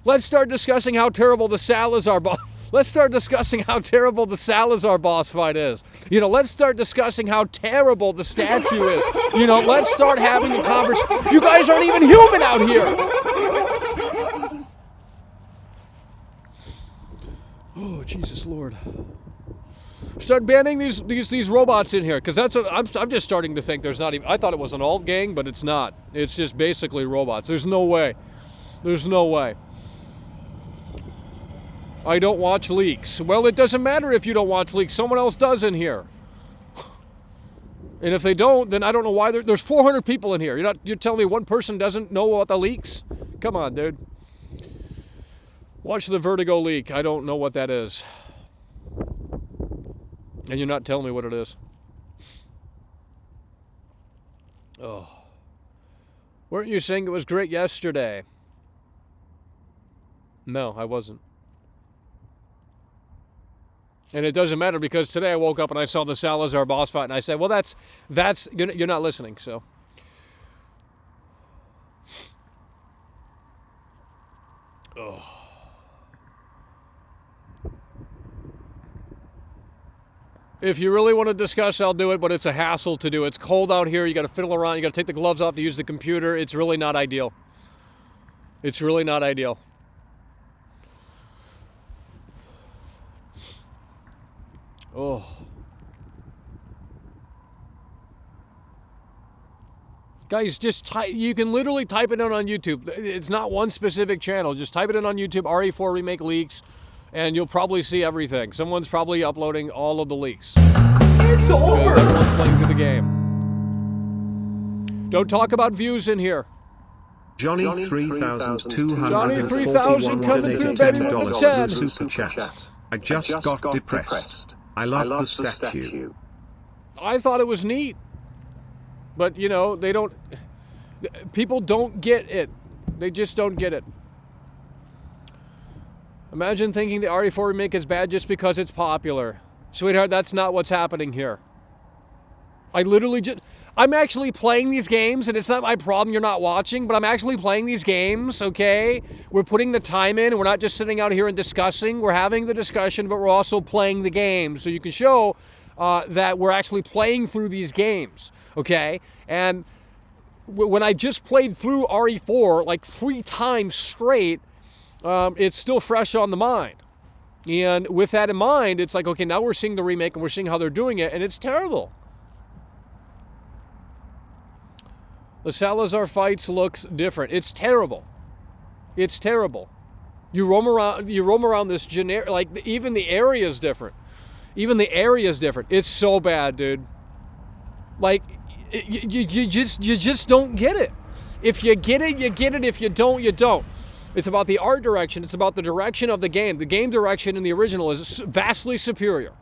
Let's start discussing how terrible the Salazar boss. Let's start discussing how terrible the Salazar boss fight is. You know, let's start discussing how terrible the statue is. You know, let's start having a conversation. You guys aren't even human out here. Oh, Jesus Lord. Start banning these robots in here, because I'm just starting to think there's not even, I thought it was an alt gang, but it's not. It's just basically robots. There's no way. There's no way. I don't watch leaks. Well, it doesn't matter if you don't watch leaks. Someone else does in here. And if they don't, then I don't know why there's 400 people in here. You're telling me one person doesn't know about the leaks? Come on, dude. Watch the Vertigo leak. I don't know what that is. And you're not telling me what it is. Oh. Weren't you saying it was great yesterday? No, I wasn't. And it doesn't matter because today I woke up and I saw the Salazar boss fight and I said, well, that's you're not listening, so. Oh. If you really want to discuss, I'll do it, but it's a hassle to do. It's cold out here. You got to fiddle around. You got to take the gloves off to use the computer. It's really not ideal. It's really not ideal. Oh. Guys, just you can literally type it in on YouTube. It's not one specific channel. Just type it in on YouTube, RE4 Remake Leaks, and you'll probably see everything. Someone's probably uploading all of the leaks. It's over! Everyone's playing through the game. Don't talk about views in here. Johnny 3241 Johnny 3000 coming through, baby, with the chat. Super chat. I just got depressed. I love the statue. I thought it was neat. But, you know, they don't... People don't get it. They just don't get it. Imagine thinking the RE4 remake is bad just because it's popular. Sweetheart, that's not what's happening here. I literally just... I'm actually playing these games, and it's not my problem you're not watching, but I'm actually playing these games, okay? We're putting the time in, and we're not just sitting out here and discussing. We're having the discussion, but we're also playing the game. So you can show that we're actually playing through these games, okay? And when I just played through RE4 like 3 times straight, it's still fresh on the mind. And with that in mind, it's like, okay, now we're seeing the remake, and we're seeing how they're doing it, and it's terrible. The Salazar fights looks different. It's terrible. It's terrible. You roam around this generic, like even the area is different. Even the area is different. It's so bad, dude. Like you just don't get it. If you get it, you get it. If you don't, you don't. It's about the art direction. It's about the direction of the game. The game direction in the original is vastly superior.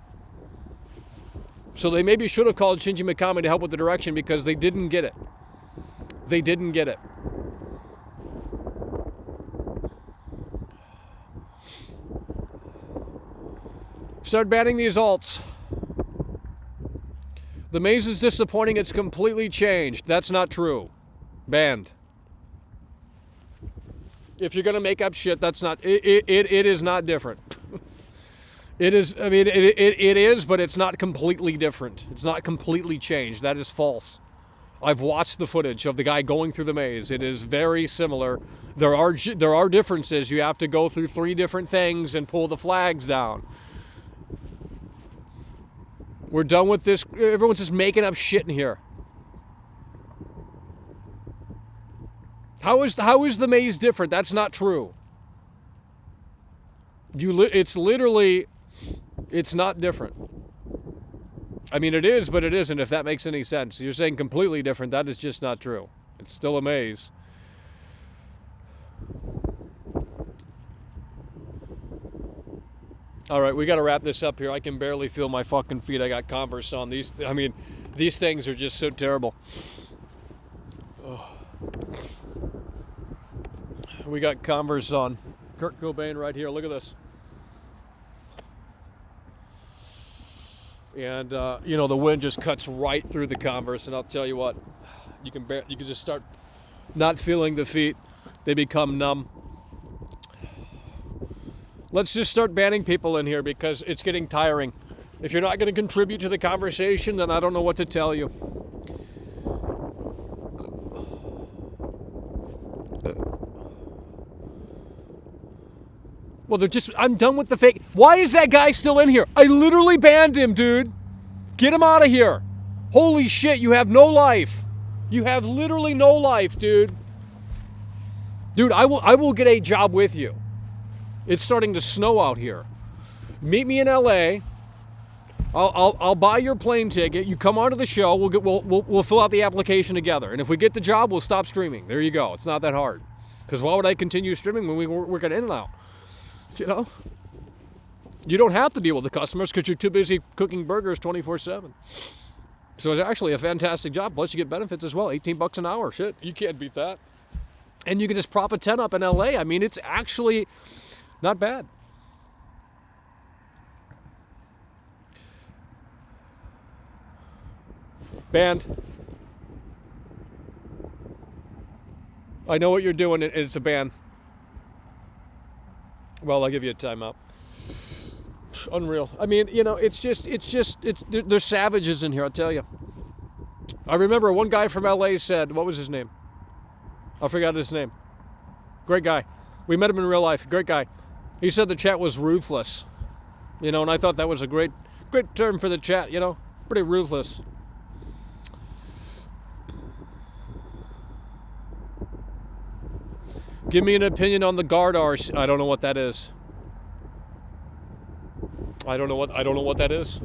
So they maybe should have called Shinji Mikami to help with the direction because they didn't get it. They didn't get it. Start banning these alts. The maze is disappointing. It's completely changed. That's not true. Banned. If you're going to make up shit, that's not... It is not different. It is... I mean, it is, but it's not completely different. It's not completely changed. That is false. I've watched the footage of the guy going through the maze. It is very similar. There are differences. You have to go through 3 different things and pull the flags down. We're done with this. Everyone's just making up shit in here. How is the maze different? That's not true. It's literally, it's not different. I mean, it is, but it isn't, if that makes any sense. You're saying completely different. That is just not true. It's still a maze. All right, we got to wrap this up here. I can barely feel my fucking feet. I got Converse on. These things are just so terrible. Oh. We got Converse on. Kurt Cobain right here. Look at this. And you know, the wind just cuts right through the Converse, and I'll tell you what, you can just start not feeling the feet. They become numb. Let's just start banning people in here because it's getting tiring. If you're not going to contribute to the conversation, then I don't know what to tell you. Well, I'm done with the fake. Why is that guy still in here? I literally banned him, dude. Get him out of here. Holy shit, you have no life. You have literally no life, dude. Dude, I will get a job with you. It's starting to snow out here. Meet me in LA. I'll buy your plane ticket. You come onto the show. We'll fill out the application together. And if we get the job, we'll stop streaming. There you go. It's not that hard. Because why would I continue streaming when we work at In-N-Out? You know? You don't have to deal with the customers because you're too busy cooking burgers 24/7. So it's actually a fantastic job. Plus you get benefits as well. $18 an hour. Shit, you can't beat that. And you can just prop a tent up in LA. I mean, it's actually not bad. Banned. I know what you're doing. It's a ban. Well, I'll give you a timeout. Unreal. I mean, you know, there's savages in here, I'll tell you. I remember one guy from LA said, what was his name? I forgot his name. Great guy. We met him in real life. Great guy. He said the chat was ruthless. You know, and I thought that was a great term for the chat, you know? Pretty ruthless. Give me an opinion on the guard arse. I don't know what that is. I don't know what that is.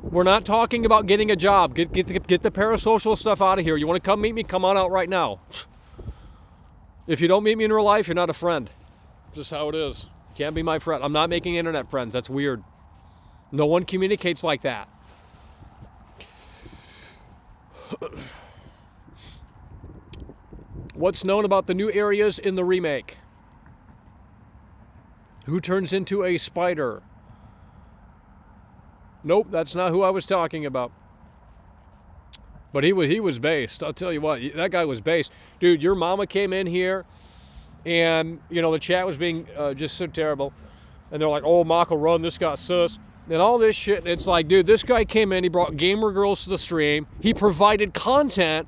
We're not talking about getting a job. Get the parasocial stuff out of here. You want to come meet me? Come on out right now. If you don't meet me in real life, you're not a friend. Just how it is. Can't be my friend. I'm not making internet friends. That's weird. No one communicates like that. What's known about the new areas in the remake? Who turns into a spider? Nope, that's not who I was talking about. But he was based. I'll tell you what, that guy was based. Dude, your mama came in here and, you know, the chat was being just so terrible. And they're like, oh, Mako run, this got sus. And all this shit, and it's like, dude, this guy came in, he brought gamer girls to the stream, he provided content,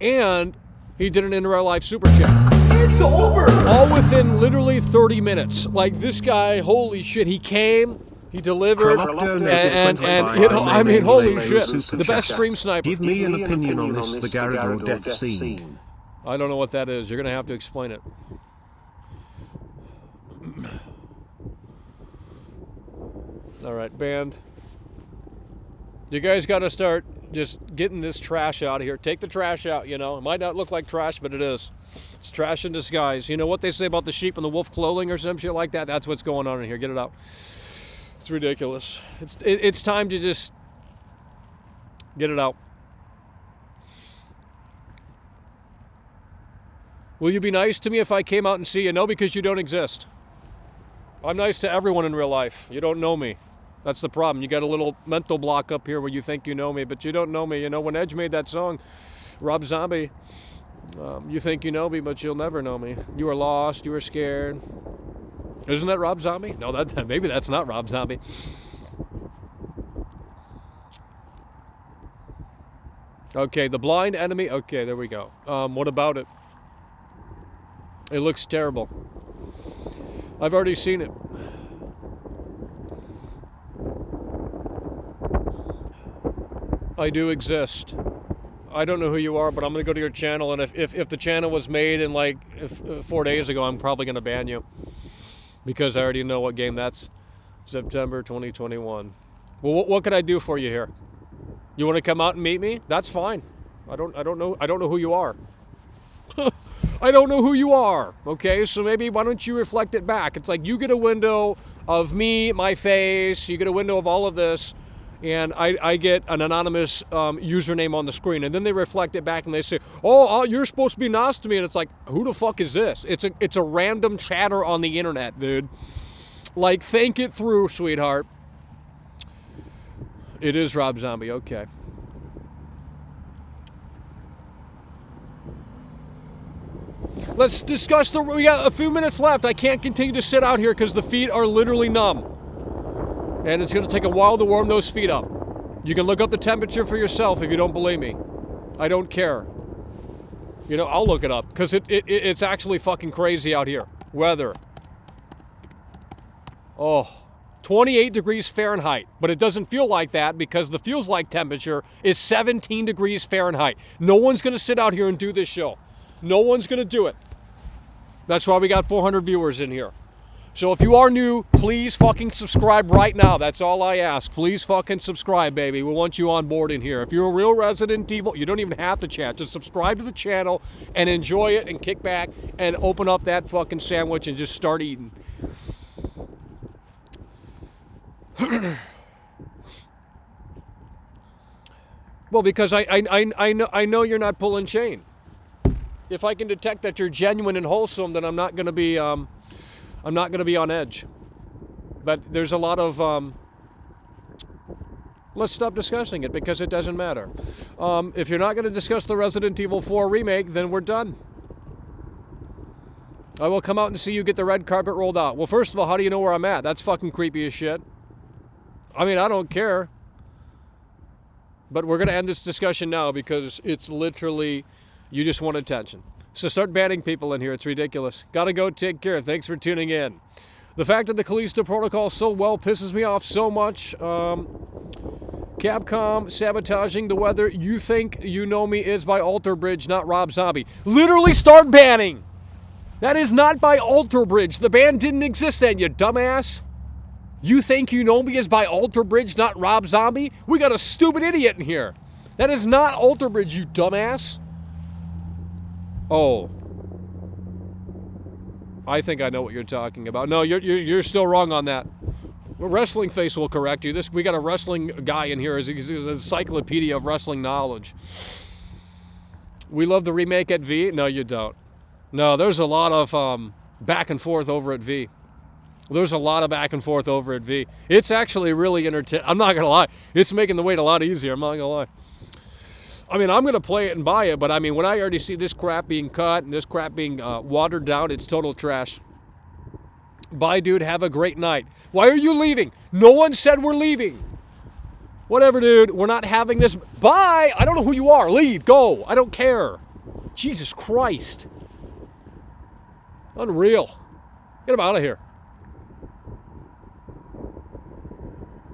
and he did an in real life super chat. It's over! All within literally 30 minutes. Like, this guy, holy shit, he came, he delivered, and you know, I mean, holy shit, the best stream sniper. Give me an opinion on this, the Garrido death scene. I don't know what that is. You're going to have to explain it. All right, banned. You guys got to start just getting this trash out of here. Take the trash out, you know. It might not look like trash, but it is. It's trash in disguise. You know what they say about the sheep and the wolf clothing or some shit like that? That's what's going on in here. Get it out. It's ridiculous. It's time to just get it out. Will you be nice to me if I came out and see you? No, because you don't exist. I'm nice to everyone in real life. You don't know me. That's the problem. You got a little mental block up here where you think you know me, but you don't know me. You know, when Edge made that song, Rob Zombie, you think you know me, but you'll never know me. You were lost. You were scared. Isn't that Rob Zombie? No, maybe that's not Rob Zombie. Okay, the blind enemy. Okay, there we go. What about it? It looks terrible. I've already seen it. I do exist. I don't know who you are, but I'm going to go to your channel, and if the channel was made in like 4 days ago, I'm probably going to ban you. Because I already know what game that's. September 2021. Well, what can I do for you here? You want to come out and meet me? That's fine. I don't know who you are. I don't know who you are. Okay, so maybe why don't you reflect it back? It's like you get a window of me, my face, you get a window of all of this, and I get an anonymous username on the screen, and then they reflect it back and they say, oh, you're supposed to be nice to me, and it's like, who the fuck is this? It's a random chatter on the internet, dude. Like, think it through, sweetheart. It is Rob Zombie, okay. Let's discuss we got a few minutes left. I can't continue to sit out here because the feet are literally numb. And it's going to take a while to warm those feet up. You can look up the temperature for yourself if you don't believe me. I don't care. You know, I'll look it up because it's actually fucking crazy out here. Weather. Oh, 28 degrees Fahrenheit. But it doesn't feel like that because the feels like temperature is 17 degrees Fahrenheit. No one's going to sit out here and do this show. No one's going to do it. That's why we got 400 viewers in here. So if you are new, please fucking subscribe right now. That's all I ask. Please fucking subscribe, baby. We want you on board in here. If you're a real Resident Evil, you don't even have to chat. Just subscribe to the channel and enjoy it and kick back and open up that fucking sandwich and just start eating. Well, because I know you're not pulling chain. If I can detect that you're genuine and wholesome, then I'm not going to be on edge. But there's a lot of let's stop discussing it because it doesn't matter. If you're not going to discuss the Resident Evil 4 remake, then we're done. I will come out and see you get the red carpet rolled out. Well, first of all, how do you know where I'm at? That's fucking creepy as shit. I mean, I don't care. But we're going to end this discussion now because it's literally, you just want attention. So start banning people in here. It's ridiculous. Gotta go. Take care. Thanks for tuning in. The fact that the Callisto Protocol so well pisses me off so much. Capcom sabotaging the weather. You Think You Know Me is by Alter Bridge, not Rob Zombie. Literally start banning. That is not by Alter Bridge. The band didn't exist then, you dumbass. You Think You Know Me is by Alter Bridge, not Rob Zombie? We got a stupid idiot in here. That is not Alter Bridge, you dumbass. Oh. I think I know what you're talking about. No, you're still wrong on that. Wrestling Face will correct you. We got a wrestling guy in here. He's an encyclopedia of wrestling knowledge. We love the remake at V. No, you don't. No, there's a lot of back and forth over at V. There's a lot of back and forth over at V. It's actually really entertaining. I'm not going to lie. It's making the wait a lot easier. I'm not going to lie. I mean, I'm going to play it and buy it, but I mean, when I already see this crap being cut and this crap being watered down, it's total trash. Bye, dude. Have a great night. Why are you leaving? No one said we're leaving. Whatever, dude. We're not having this. Bye. I don't know who you are. Leave. Go. I don't care. Jesus Christ. Unreal. Get him out of here.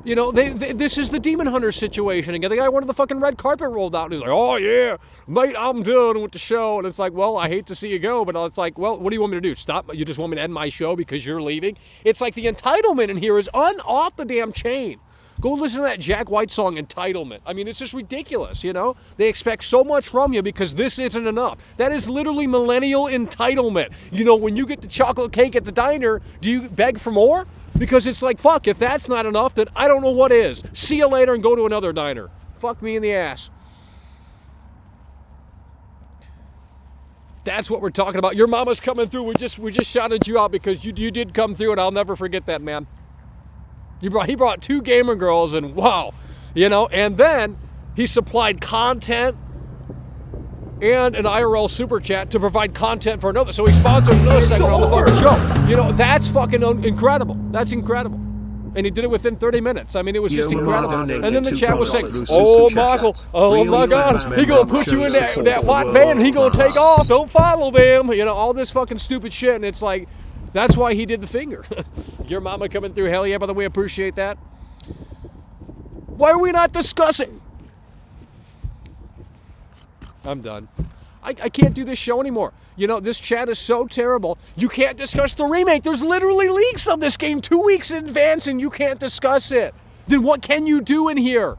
You know, this is the Demon Hunter situation again. The guy wanted the fucking red carpet rolled out, and he's like, oh, yeah, mate, I'm done with the show. And it's like, well, I hate to see you go, but it's like, well, what do you want me to do? Stop? You just want me to end my show because you're leaving? It's like the entitlement in here is off the damn chain. Go listen to that Jack White song, Entitlement. I mean, it's just ridiculous, you know? They expect so much from you because this isn't enough. That is literally millennial entitlement. You know, when you get the chocolate cake at the diner, do you beg for more? Because it's like, fuck, if that's not enough, then I don't know what is. See you later and go to another diner. Fuck me in the ass. That's what we're talking about. Your mama's coming through. We just shouted you out because you did come through, and I'll never forget that, man. He brought 2 gamer girls, and wow, you know, and then he supplied content and an IRL super chat to provide content for another. So he sponsored another segment on the fucking show. You know, that's fucking incredible. That's incredible. And he did it within 30 minutes. I mean, it was just incredible. And then the chat was saying, oh, Michael, oh my God, he gonna put you in that white van and he gonna take off. Don't follow them. You know, all this fucking stupid shit. And it's like, that's why he did the finger. Your mama coming through. Hell yeah, by the way, appreciate that. Why are we not discussing? I'm done. I can't do this show anymore. You know, this chat is so terrible. You can't discuss the remake. There's literally leaks of this game 2 weeks in advance and you can't discuss it. Then what can you do in here?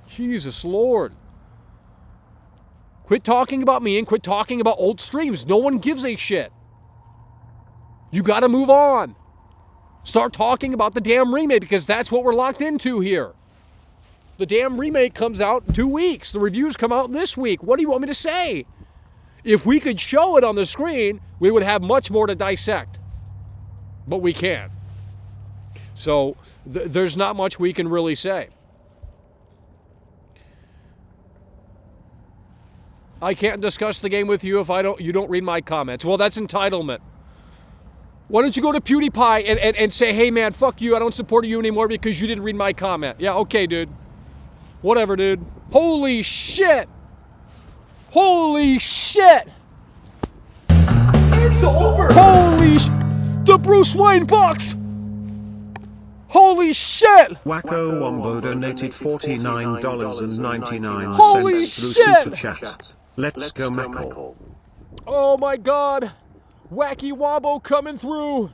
Jesus Lord. Quit talking about me and quit talking about old streams. No one gives a shit. You gotta move on. Start talking about the damn remake because that's what we're locked into here. The damn remake comes out in 2 weeks. The reviews come out this week. What do you want me to say? If we could show it on the screen, we would have much more to dissect. But we can't. So there's not much we can really say. I can't discuss the game with you if you don't read my comments. Well, that's entitlement. Why don't you go to PewDiePie and say, hey man, fuck you, I don't support you anymore because you didn't read my comment. Yeah, okay, dude. Whatever, dude. Holy shit! Holy shit! It's over! The Bruce Wayne box! Holy shit! Wacko Wombo donated $49.99 Holy through shit! Super Chat. Let's go Mackle. Oh my god! Wacky Wombo coming through!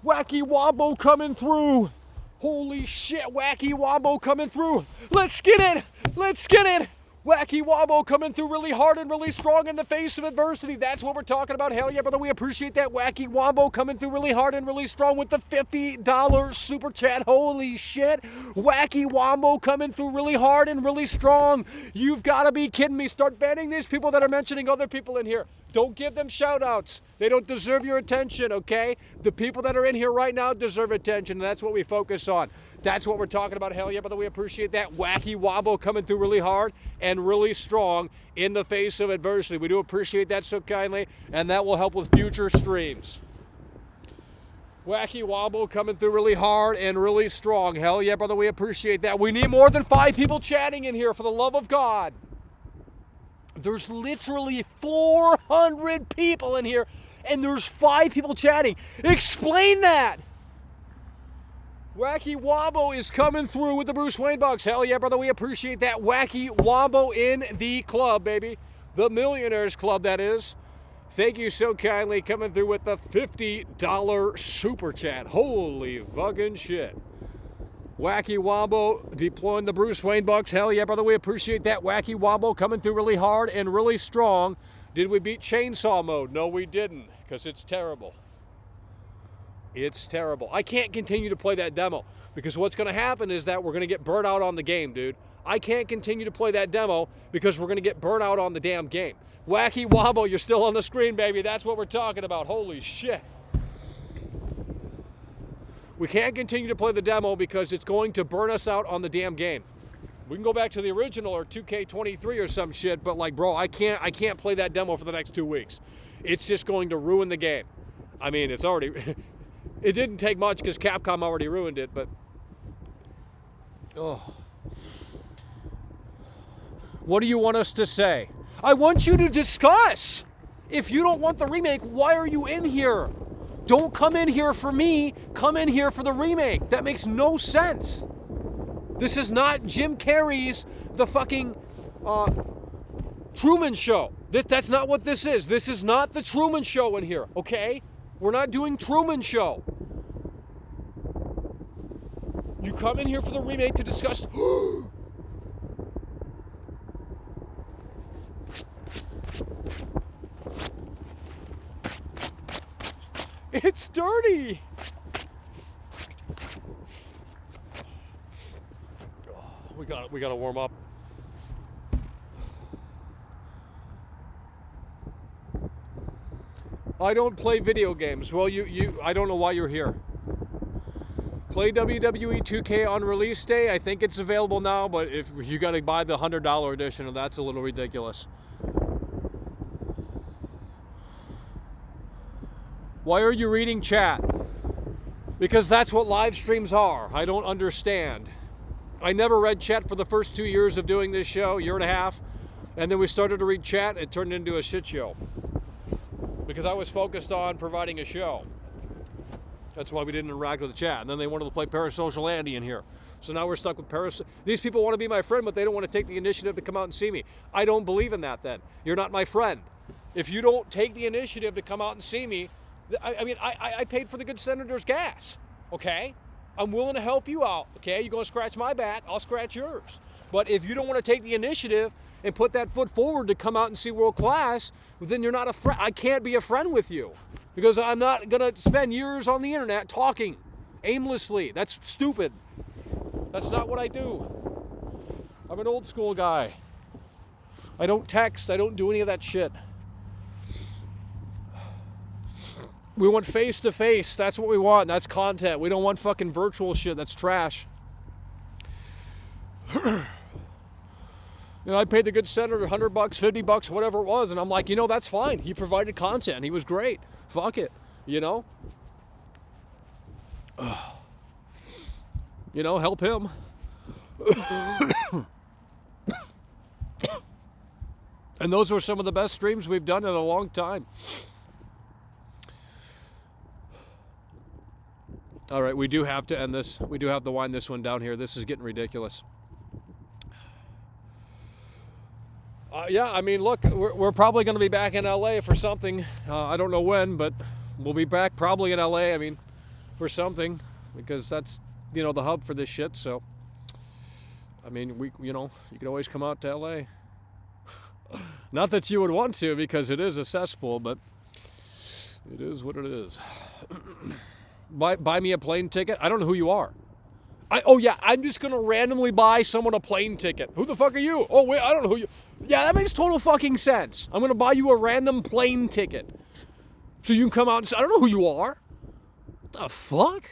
Wacky Wombo coming through! Holy shit, Wacky Wombo coming through! Let's get it! Let's get it! Wacky Wombo coming through really hard and really strong in the face of adversity. That's what we're talking about. Hell yeah, brother. We appreciate that. Wacky Wombo coming through really hard and really strong with the $50 super chat. Holy shit. Wacky Wombo coming through really hard and really strong. You've got to be kidding me. Start banning these people that are mentioning other people in here. Don't give them shout outs. They don't deserve your attention, okay? The people that are in here right now deserve attention. That's what we focus on. That's what we're talking about. Hell yeah, brother. We appreciate that. Wacky Wombo coming through really hard and really strong in the face of adversity. We do appreciate that so kindly, and that will help with future streams. Wacky Wombo coming through really hard and really strong. Hell yeah, brother. We appreciate that. We need more than 5 people chatting in here, for the love of God. There's literally 400 people in here, and there's 5 people chatting. Explain that. Wacky Wombo is coming through with the Bruce Wayne box. Hell yeah, brother. We appreciate that. Wacky Wombo in the club, baby. The Millionaires Club, that is. Thank you so kindly. Coming through with the $50 super chat. Holy fucking shit. Wacky Wombo deploying the Bruce Wayne box. Hell yeah, brother. We appreciate that. Wacky Wombo coming through really hard and really strong. Did we beat Chainsaw Mode? No, we didn't, because it's terrible. It's terrible. I can't continue to play that demo because what's going to happen is that we're going to get burnt out on the game, dude. I can't continue to play that demo because we're going to get burnt out on the damn game. Wacky Wombo, you're still on the screen, baby. That's what we're talking about. Holy shit. We can't continue to play the demo because it's going to burn us out on the damn game. We can go back to the original or 2K23 or some shit, but like, bro, I can't play that demo for the next 2 weeks. It's just going to ruin the game. I mean, it's already... It didn't take much because Capcom already ruined it, but... Oh. What do you want us to say? I want you to discuss! If you don't want the remake, why are you in here? Don't come in here for me, come in here for the remake. That makes no sense. This is not Jim Carrey's The fucking Truman Show. That's not what this is. This is not the Truman Show in here, okay? We're not doing Truman Show. You come in here for the remake to discuss... It's dirty! We gotta warm up. I don't play video games. Well, I don't know why you're here. Play WWE 2K on release day. I think it's available now, but if you gotta buy the $100 edition, that's a little ridiculous. Why are you reading chat? Because that's what live streams are. I don't understand. I never read chat for the first 2 years of doing this show, year and a half, and then we started to read chat. It turned into a shit show because I was focused on providing a show. That's why we didn't interact with the chat. And then they wanted to play Parasocial Andy in here. So now we're stuck with Parasocial. These people want to be my friend, but they don't want to take the initiative to come out and see me. I don't believe in that then. You're not my friend. If you don't take the initiative to come out and see me, I paid for the good senator's gas, okay? I'm willing to help you out, okay? You're going to scratch my back, I'll scratch yours. But if you don't want to take the initiative and put that foot forward to come out and see World Class, then you're not a friend. I can't be a friend with you because I'm not going to spend years on the internet talking aimlessly. That's stupid. That's not what I do. I'm an old school guy. I don't text. I don't do any of that shit. We want face to face. That's what we want. That's content. We don't want fucking virtual shit. That's trash. You know, I paid the good senator $100, $50, whatever it was, and I'm like, you know, that's fine. He provided content. He was great. Fuck it. You know? You know, help him. And those were some of the best streams we've done in a long time. All right, we do have to end this. We do have to wind this one down here. This is getting ridiculous. Yeah, I mean, look, we're probably going to be back in LA for something. I don't know when, but we'll be back probably in LA, I mean, for something, because that's, you know, the hub for this shit. So, I mean, you know, you can always come out to LA. Not that you would want to, because it is a cesspool, but it is what it is. Buy me a plane ticket. I don't know who you are. Oh yeah, I'm just gonna randomly buy someone a plane ticket. Who the fuck are you? Oh wait, I don't know who you. Yeah, that makes total fucking sense. I'm gonna buy you a random plane ticket, so you can come out and say, I don't know who you are. What the fuck?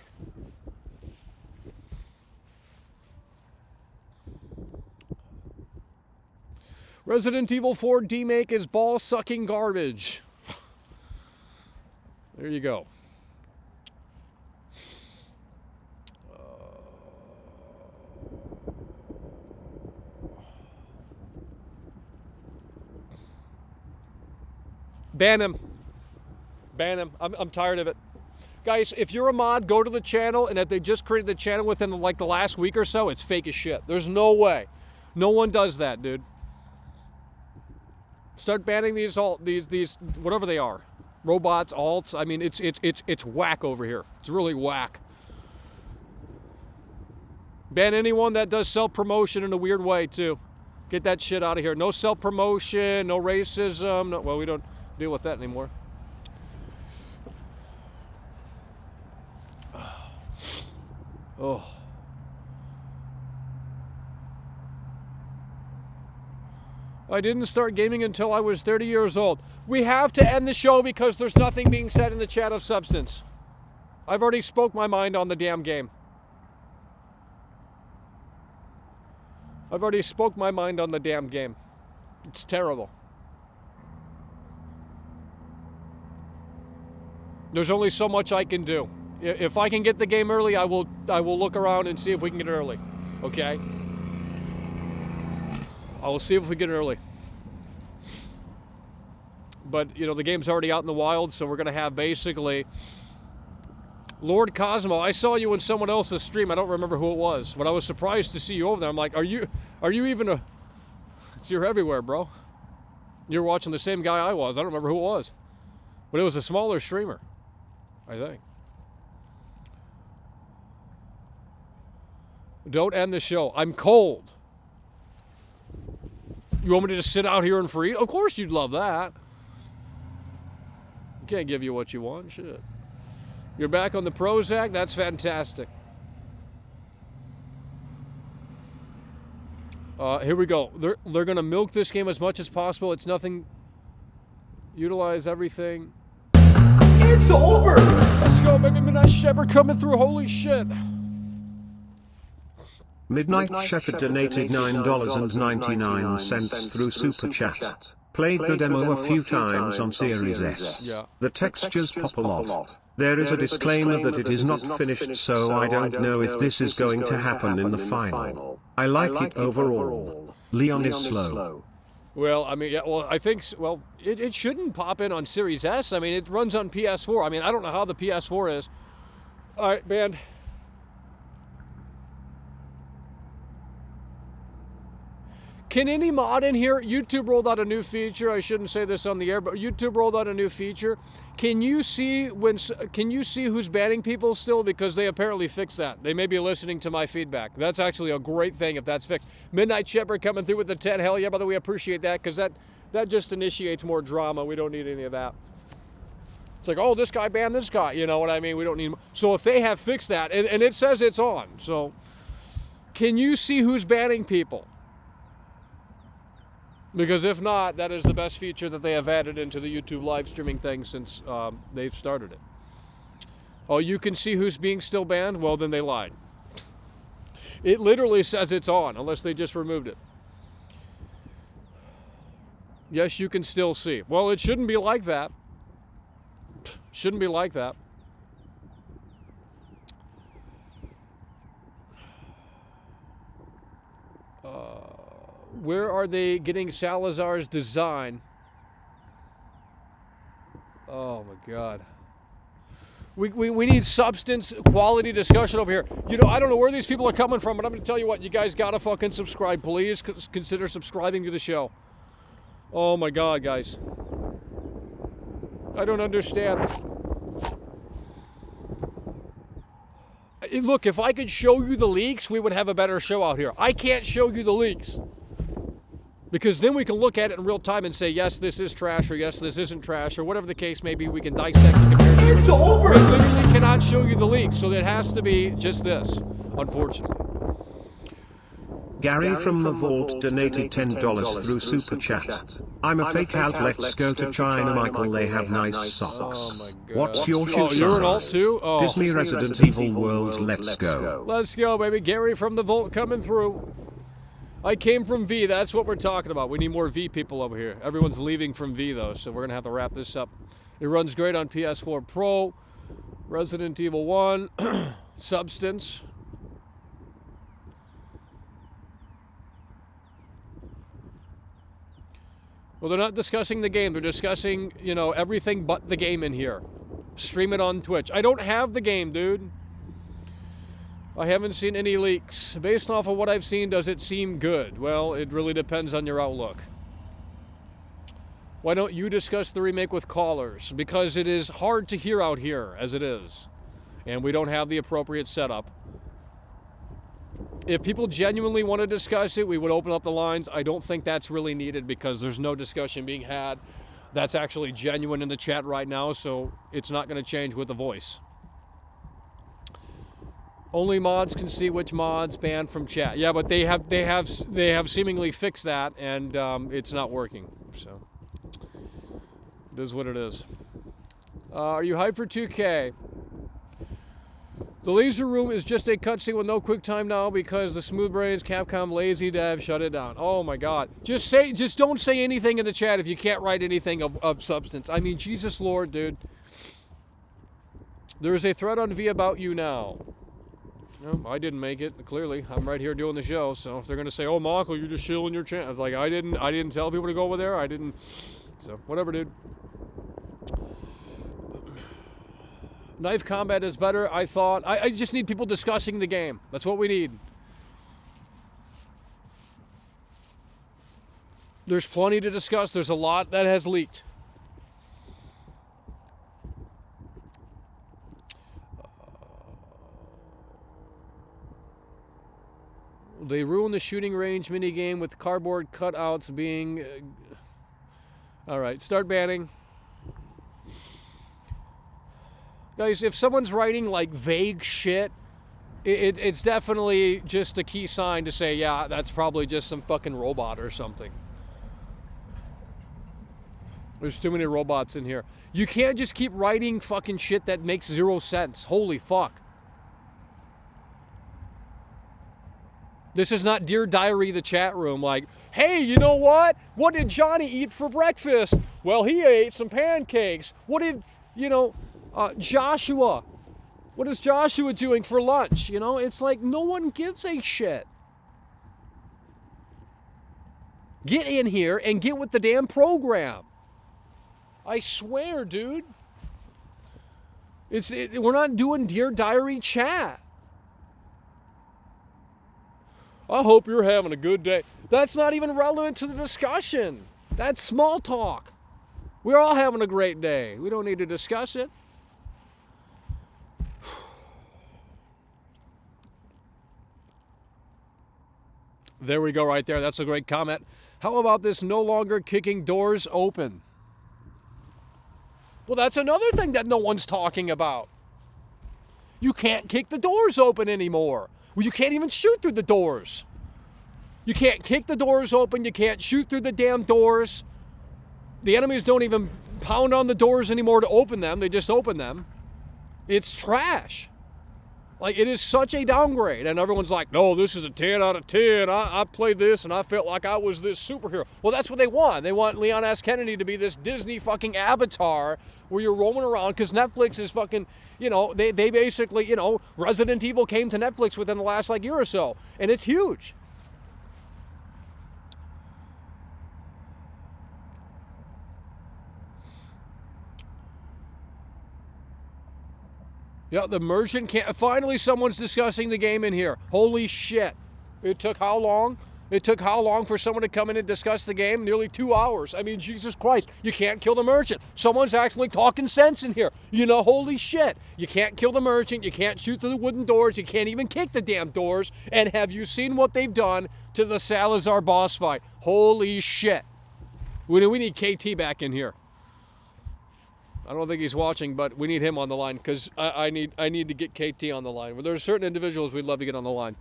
Resident Evil 4 DEmake is ball-sucking garbage. There you go. Ban him. Ban him. I'm tired of it. Guys, if you're a mod, go to the channel, and if they just created the channel within like the last week or so, it's fake as shit. There's no way. No one does that, dude. Start banning these whatever they are. Robots, alts. I mean, it's whack over here. It's really whack. Ban anyone that does self-promotion in a weird way, too. Get that shit out of here. No self-promotion, no racism. No, well, we don't deal with that anymore. Oh. I didn't start gaming until I was 30 years old. We have to end the show because there's nothing being said in the chat of substance. I've already spoke my mind on the damn game. I've already spoke my mind on the damn game. It's terrible. There's only so much I can do. If I can get the game early, I will look around and see if we can get it early. Okay? I will see if we get it early. But, you know, the game's already out in the wild, so we're going to have basically... Lord Cosmo, I saw you in someone else's stream. I don't remember who it was, but I was surprised to see you over there. I'm like, are you even a... You're everywhere, bro. You're watching the same guy I was. I don't remember who it was. But it was a smaller streamer, I think. Don't end the show. I'm cold. You want me to just sit out here and freeze? Of course you'd love that. Can't give you what you want. Shit. You're back on the Prozac? That's fantastic. Here we go. They're going to milk this game as much as possible. It's nothing. Utilize everything. It's over! Let's go, baby. Midnight Shepherd coming through. Holy shit. Midnight Shepherd donated $9.99 through Super Chat. Played the demo a few times on Series S. Yeah. The textures pop a lot. There is a disclaimer that it is not finished, so I don't know if this is going to happen in the final. I like it overall. Leon is slow. Well, I mean, yeah, well, I think, well, it shouldn't pop in on Series S. I mean, it runs on PS4. I mean, I don't know how the PS4 is. All right, band. Can any mod in here, YouTube rolled out a new feature, I shouldn't say this on the air, but YouTube rolled out a new feature. Can you see who's banning people still? Because they apparently fixed that. They may be listening to my feedback. That's actually a great thing if that's fixed. Midnight Shepherd coming through with the 10. Hell yeah, brother, we appreciate that, because that just initiates more drama. We don't need any of that. It's like, oh, this guy banned this guy. You know what I mean? We don't need... So if they have fixed that, and it says it's on, so can you see who's banning people? Because if not, that is the best feature that they have added into the YouTube live streaming thing since they've started it. Oh, you can see who's being still banned? Well, then they lied. It literally says it's on, unless they just removed it. Yes, you can still see. Well, it shouldn't be like that. Shouldn't be like that. Where are they getting Salazar's design? Oh my God. We need substance, quality discussion over here. You know, I don't know where these people are coming from, but I'm going to tell you what, you guys got to fucking subscribe. Please consider subscribing to the show. Oh my God, guys. I don't understand. Look, if I could show you the leaks, we would have a better show out here. I can't show you the leaks. Because then we can look at it in real time and say, yes, this is trash, or yes, this isn't trash, or whatever the case may be. We can dissect and compare. It's over! We literally cannot show you the leaks, so it has to be just this, unfortunately. Gary from the Vault donated $10 through Super Chat. I'm a fake out, let's go to China, Michael, they have nice socks. Oh my God. What's your shoe Oh, you're an alt size? too? Oh. Disney Resident Evil World, let's go. Let's go, baby. Gary from the Vault coming through. I came from V. That's what we're talking about. We need more V people over here. Everyone's leaving from V, though, so we're going to have to wrap this up. It runs great on PS4 Pro, Resident Evil 1, Substance. Well, they're not discussing the game. They're discussing, you know, everything but the game in here. Stream it on Twitch. I don't have the game, dude. I haven't seen any leaks. Based off of what I've seen, does it seem good? Well, it really depends on your outlook. Why don't you discuss the remake with callers? Because it is hard to hear out here, as it is. And we don't have the appropriate setup. If people genuinely want to discuss it, we would open up the lines. I don't think that's really needed because there's no discussion being had. That's actually genuine in the chat right now, so it's not going to change with the voice. Only mods can see which mods banned from chat. Yeah, but they have seemingly fixed that, and it's not working. So it is what it is. Are you hyped for 2K? The laser room is just a cutscene with no quick time now because the smooth brains, Capcom, lazy dev shut it down. Oh my God! Just don't say anything in the chat if you can't write anything of substance. I mean, Jesus Lord, dude. There is a thread on V about you now. No, I didn't make it. Clearly, I'm right here doing the show. So if they're gonna say, "Oh, Michael, you're just shilling your channel," like I didn't tell people to go over there. I didn't. So whatever, dude. Knife combat is better. I thought. I just need people discussing the game. That's what we need. There's plenty to discuss. There's a lot that has leaked. They ruined the shooting range minigame with cardboard cutouts being... All right, start banning. Guys, if someone's writing like vague shit, it's definitely just a key sign to say, yeah, that's probably just some fucking robot or something. There's too many robots in here. You can't just keep writing fucking shit that makes zero sense. Holy fuck. This is not Dear Diary, the chat room, like, hey, you know what? What did Johnny eat for breakfast? Well, he ate some pancakes. What did, you know, Joshua, what is Joshua doing for lunch? You know, it's like no one gives a shit. Get in here and get with the damn program. I swear, dude. We're not doing Dear Diary chat. I hope you're having a good day. That's not even relevant to the discussion. That's small talk. We're all having a great day. We don't need to discuss it. There we go right there. That's a great comment. How about this no longer kicking doors open? Well, that's another thing that no one's talking about. You can't kick the doors open anymore. Well, you can't even shoot through the doors. You can't kick the doors open. You can't shoot through the damn doors. The enemies don't even pound on the doors anymore to open them. They just open them. It's trash. Like, it is such a downgrade. And everyone's like, no, this is a 10 out of 10. I played this and I felt like I was this superhero. Well, that's what they want. They want Leon S. Kennedy to be this Disney fucking avatar where you're roaming around, because Netflix is fucking, you know, they basically, you know, Resident Evil came to Netflix within the last, like, year or so. And it's huge. Yeah, the merchant can't. Finally, someone's discussing the game in here. Holy shit. It took how long? It took how long for someone to come in and discuss the game? Nearly 2 hours. I mean, Jesus Christ. You can't kill the merchant. Someone's actually talking sense in here. You know, holy shit. You can't kill the merchant. You can't shoot through the wooden doors. You can't even kick the damn doors. And have you seen what they've done to the Salazar boss fight? Holy shit. We need KT back in here. I don't think he's watching, but we need him on the line, because I need to get KT on the line. Well, there are certain individuals we'd love to get on the line.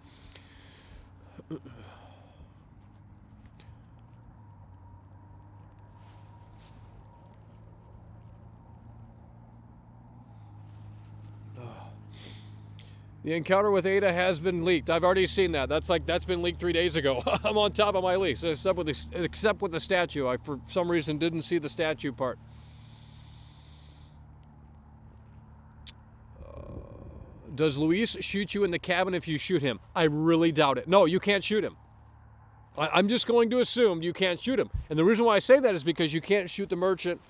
The encounter with Ada has been leaked. I've already seen that. That's been leaked 3 days ago. I'm on top of my leaks, except with the statue. I, for some reason, didn't see the statue part. Does Luis shoot you in the cabin if you shoot him? I really doubt it. No, you can't shoot him. I'm just going to assume you can't shoot him. And the reason why I say that is because you can't shoot the merchant.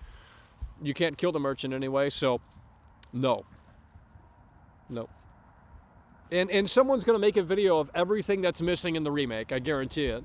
You can't kill the merchant anyway, so no. No. And someone's going to make a video of everything that's missing in the remake, I guarantee it.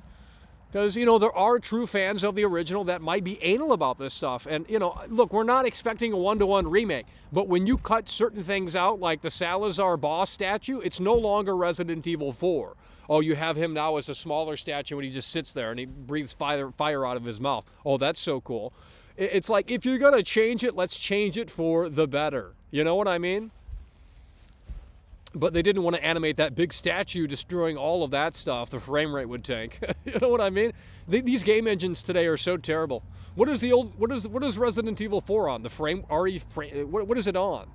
Because, you know, there are true fans of the original that might be anal about this stuff. And, you know, look, we're not expecting a one-to-one remake. But when you cut certain things out, like the Salazar boss statue, it's no longer Resident Evil 4. Oh, you have him now as a smaller statue and he just sits there and he breathes fire out of his mouth. Oh, that's so cool. It's like, if you're going to change it, let's change it for the better. You know what I mean? But they didn't want to animate that big statue destroying all of that stuff. The frame rate would tank. You know what I mean? These game engines today are so terrible. What is Resident Evil 4 on? The what is it on?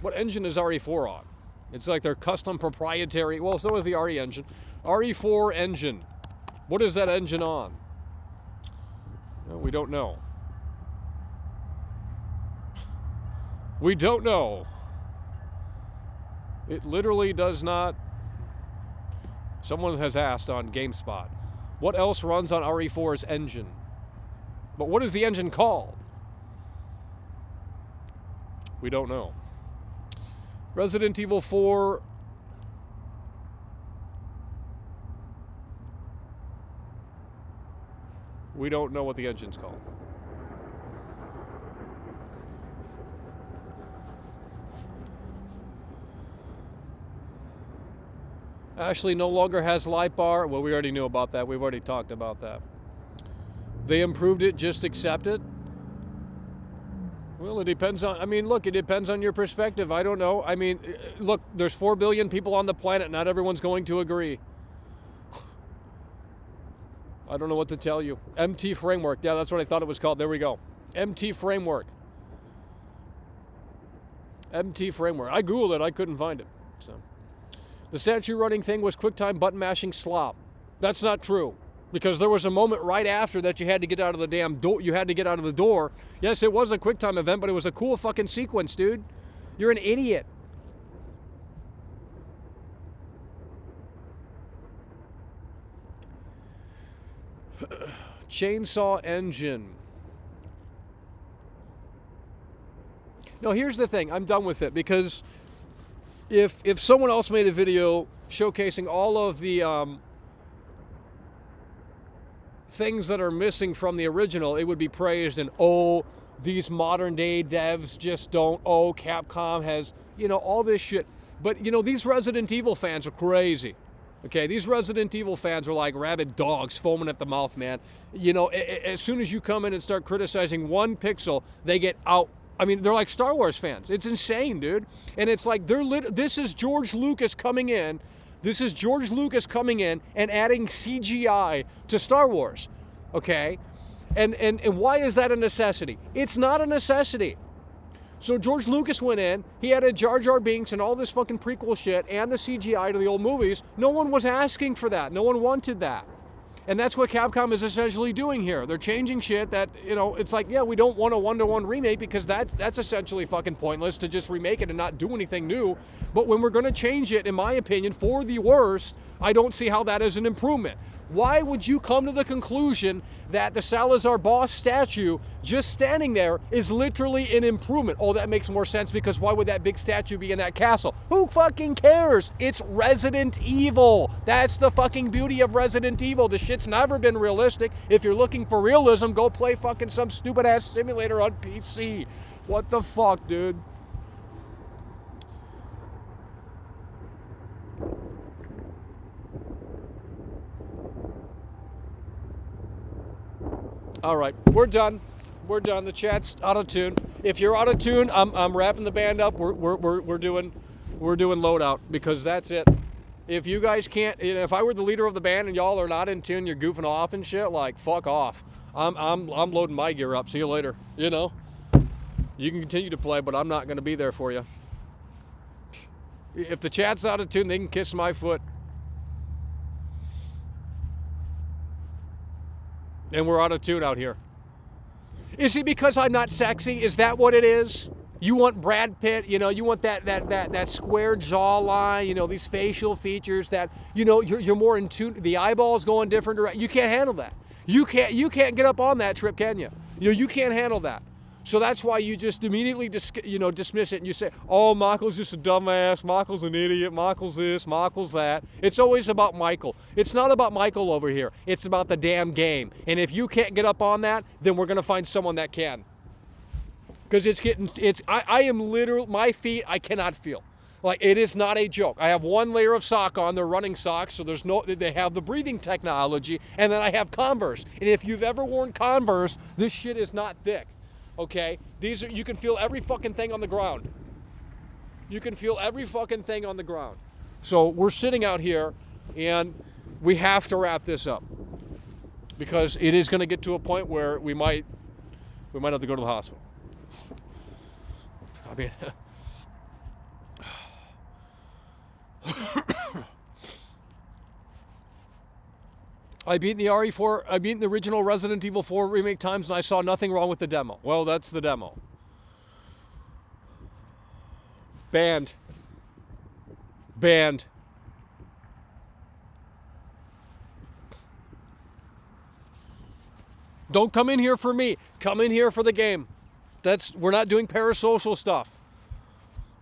What engine is RE4 on? It's like their custom proprietary. Well, so is the RE engine. RE4 engine. What is that engine on? No, we don't know. We don't know. It literally does not. Someone has asked on GameSpot, what else runs on RE4's engine? But what is the engine called? We don't know. Resident Evil 4. We don't know what the engine's called. Ashley no longer has light bar. Well, we already knew about that. We've already talked about that. They improved it, just accept it. Well, it depends on, I mean, look, it depends on your perspective. I don't know. I mean, look, there's 4 billion people on the planet. Not everyone's going to agree. I don't know what to tell you. MT Framework. Yeah, that's what I thought it was called. There we go. MT Framework. MT Framework. I Googled it. I couldn't find it. So. The statue running thing was QuickTime button mashing slop. That's not true. Because there was a moment right after that you had to get out of the damn door. You had to get out of the door. Yes, it was a QuickTime event, but it was a cool fucking sequence, dude. You're an idiot. Chainsaw engine. No, here's the thing. I'm done with it because if someone else made a video showcasing all of the things that are missing from the original, it would be praised and, oh, these modern day devs just don't, oh, Capcom has, you know, all this shit. But, you know, these Resident Evil fans are crazy. Okay, these Resident Evil fans are like rabid dogs foaming at the mouth, man. You know, as soon as you come in and start criticizing one pixel, they get out. I mean, they're like Star Wars fans. It's insane, dude. And it's like this is George Lucas coming in, This is George Lucas coming in and adding CGI to Star Wars, okay? And why is that a necessity? It's not a necessity. So George Lucas went in, he added Jar Jar Binks and all this fucking prequel shit and the CGI to the old movies. No one was asking for that. No one wanted that. And that's what Capcom is essentially doing here. They're changing shit that, you know, it's like, yeah, we don't want a one-to-one remake because that's essentially fucking pointless to just remake it and not do anything new. But when we're going to change it, in my opinion, for the worse, I don't see how that is an improvement. Why would you come to the conclusion that the Salazar boss statue just standing there is literally an improvement? Oh, that makes more sense because why would that big statue be in that castle? Who fucking cares? It's Resident Evil. That's the fucking beauty of Resident Evil. The shit's never been realistic. If you're looking for realism, go play fucking some stupid ass simulator on PC. What the fuck, dude? All right, we're done. We're done. The chat's out of tune. If you're out of tune, I'm wrapping the band up. We're doing loadout because that's it. If you guys can't, if I were the leader of the band and y'all are not in tune, you're goofing off and shit, like fuck off. I'm loading my gear up. See you later. You know, you can continue to play, but I'm not going to be there for you. If the chat's out of tune, they can kiss my foot. And we're out of tune out here. Is it because I'm not sexy? Is that what it is? You want Brad Pitt, you know, you want that square jawline, you know, these facial features that, you know, you're more in tune, the eyeballs going different directions. You can't handle that. You can't get up on that trip, can you? You can't handle that. So that's why you just immediately dismiss it and you say, oh, Michael's just a dumbass, Michael's an idiot, Michael's this, Michael's that. It's always about Michael. It's not about Michael over here. It's about the damn game. And if you can't get up on that, then we're going to find someone that can. Because I am literally, my feet, I cannot feel. Like, it is not a joke. I have one layer of sock on, they're running socks, so they have the breathing technology, and then I have Converse. And if you've ever worn Converse, this shit is not thick. Okay, you can feel every fucking thing on the ground. You can feel every fucking thing on the ground. So we're sitting out here and we have to wrap this up because it is going to get to a point where we might have to go to the hospital. I mean, I beat the RE4, I beat the original Resident Evil 4 remake times and I saw nothing wrong with the demo. Well, that's the demo. Banned. Banned. Don't come in here for me. Come in here for the game. We're not doing parasocial stuff.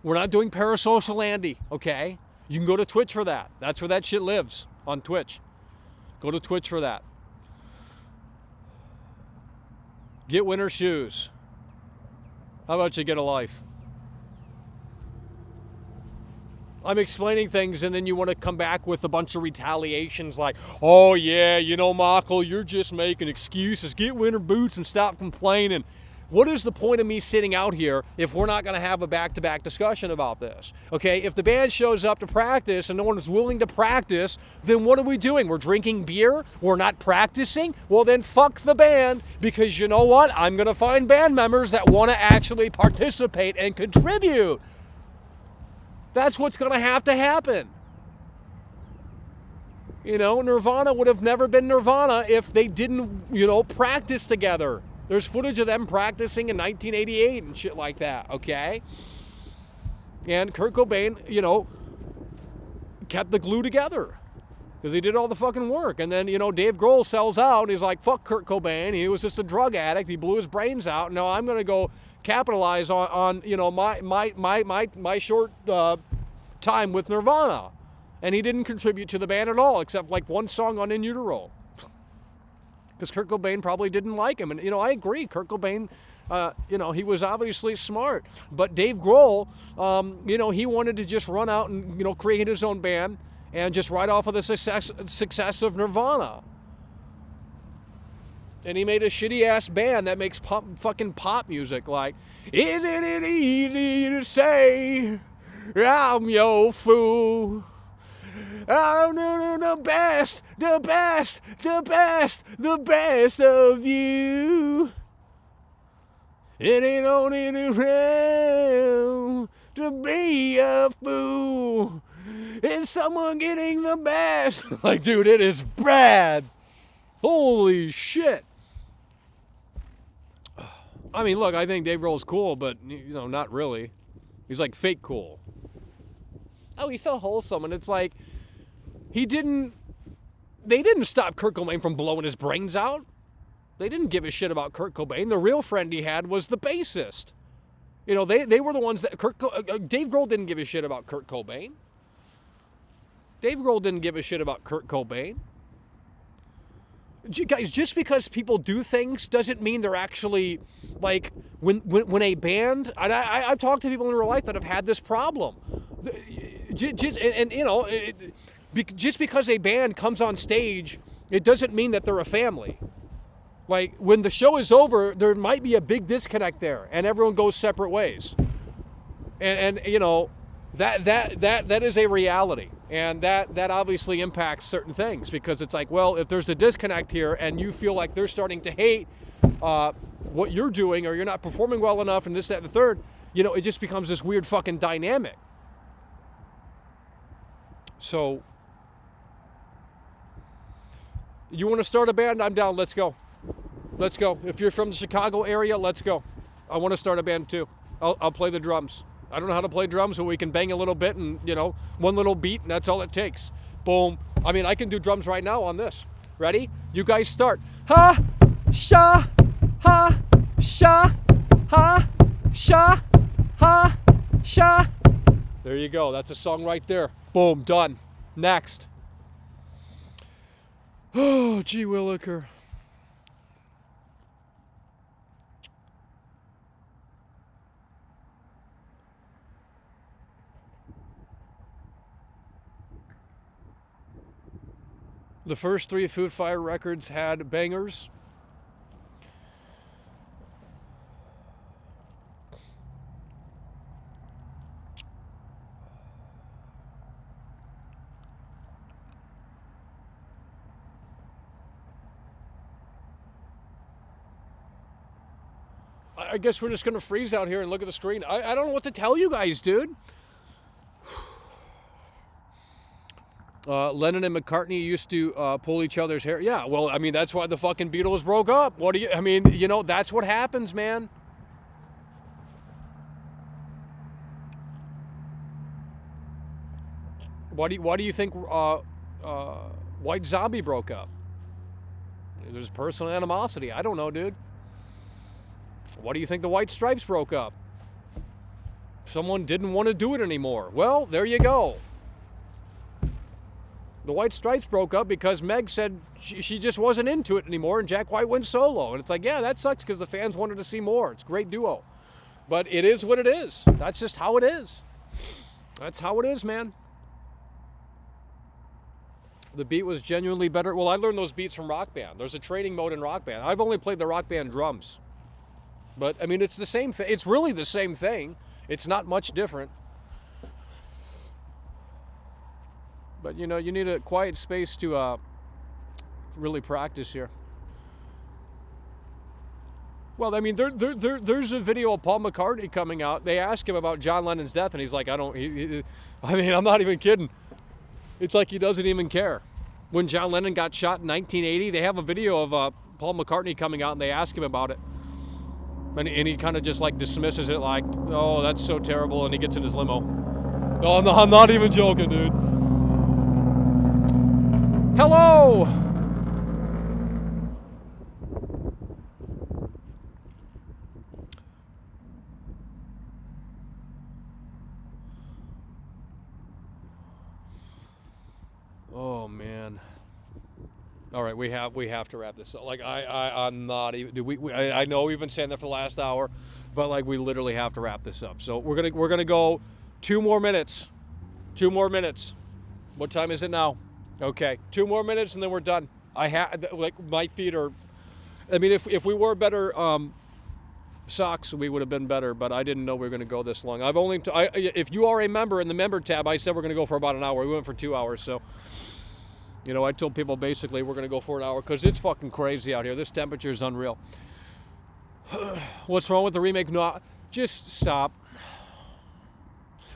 We're not doing parasocial Andy, okay? You can go to Twitch for that. That's where that shit lives, on Twitch. Go to Twitch for that. Get winter shoes. How about you get a life? I'm explaining things and then you want to come back with a bunch of retaliations like, oh yeah, you know, Michael, you're just making excuses. Get winter boots and stop complaining. What is the point of me sitting out here if we're not going to have a back-to-back discussion about this? Okay, if the band shows up to practice and no one is willing to practice, then what are we doing? We're drinking beer? We're not practicing? Well, then fuck the band, because you know what? I'm going to find band members that want to actually participate and contribute. That's what's going to happen. You know, Nirvana would have never been Nirvana if they didn't, you know, practice together. There's footage of them practicing in 1988 and shit like that, okay? And Kurt Cobain, you know, kept the glue together because he did all the fucking work. And then, you know, Dave Grohl sells out and he's like, fuck Kurt Cobain. He was just a drug addict. He blew his brains out. Now I'm going to go capitalize on you know, my short time with Nirvana. And he didn't contribute to the band at all except like one song on In Utero. Because Kurt Cobain probably didn't like him. And, you know, I agree. Kurt Cobain, you know, he was obviously smart. But Dave Grohl, you know, he wanted to just run out and, you know, create his own band and just ride off of the success of Nirvana. And he made a shitty-ass band that makes fucking pop music like, isn't it easy to say I'm your fool? Oh, no, the best, the best, the best, the best of you. It ain't only around to be a fool. It's someone getting the best. Like, dude, it is bad. Holy shit. I mean, look, I think Dave Grohl's cool, but, you know, not really. He's like fake cool. Oh, he's so wholesome. And it's like, they didn't stop Kurt Cobain from blowing his brains out. They didn't give a shit about Kurt Cobain. The real friend he had was the bassist. You know, they were the ones that Dave Grohl didn't give a shit about Kurt Cobain. Dave Grohl didn't give a shit about Kurt Cobain. Guys, just because people do things doesn't mean they're actually, like, when a band, I've talked to people in real life that have had this problem. Just because a band comes on stage, it doesn't mean that they're a family. Like, when the show is over, there might be a big disconnect there, and everyone goes separate ways. And you know, that is a reality. And that obviously impacts certain things, because it's like, well, if there's a disconnect here and you feel like they're starting to hate what you're doing, or you're not performing well enough and this, that, and the third, you know, it just becomes this weird fucking dynamic. So, you want to start a band? I'm down. Let's go. Let's go. If you're from the Chicago area, let's go. I want to start a band too. I'll play the drums. I don't know how to play drums, but we can bang a little bit and, you know, one little beat, and that's all it takes. Boom. I mean, I can do drums right now on this. Ready? You guys start. Ha, sha, ha, sha, ha, sha, ha, sha. There you go. That's a song right there. Boom. Done. Next. Oh, gee williker. The first 3 Foo Fire records had bangers. I guess we're just going to freeze out here and look at the screen. I don't know what to tell you guys, dude. Lennon and McCartney used to pull each other's hair. Yeah, well, I mean, that's why the fucking Beatles broke up. I mean, you know, that's what happens, man. Why do you think White Zombie broke up? There's personal animosity. I don't know, dude. Why do you think the White Stripes broke up? Someone didn't want to do it anymore. Well, there you go. The White Stripes broke up because Meg said she just wasn't into it anymore, and Jack White went solo. And it's like, yeah, that sucks because the fans wanted to see more. It's a great duo. But it is what it is. That's just how it is. That's how it is, man. The beat was genuinely better. Well, I learned those beats from Rock Band. There's a training mode in Rock Band. I've only played the Rock Band drums. But, I mean, it's the same thing. It's really the same thing. It's not much different. But, you know, you need a quiet space to really practice here. Well, I mean, there's a video of Paul McCartney coming out. They ask him about John Lennon's death, and he's like, I mean, I'm not even kidding. It's like he doesn't even care. When John Lennon got shot in 1980, they have a video of Paul McCartney coming out, and they ask him about it. And he kind of just, like, dismisses it like, oh, that's so terrible, and he gets in his limo. Oh, I'm not even joking, dude. Hello! Oh man! All right, we have to wrap this up. Like I'm not even. I know we've been saying that for the last hour, but like we literally have to wrap this up. So we're gonna go 2 more minutes. 2 more minutes. What time is it now? Okay, 2 more minutes and then we're done. My feet are. I mean, if we were better Sucks. We would have been better, but I didn't know we were going to go this long. If you are a member in the member tab, I said we're going to go for about an hour. We went for 2 hours, so you know, I told people basically we're going to go for an hour because it's fucking crazy out here. This temperature is unreal. What's wrong with the remake? No, just stop.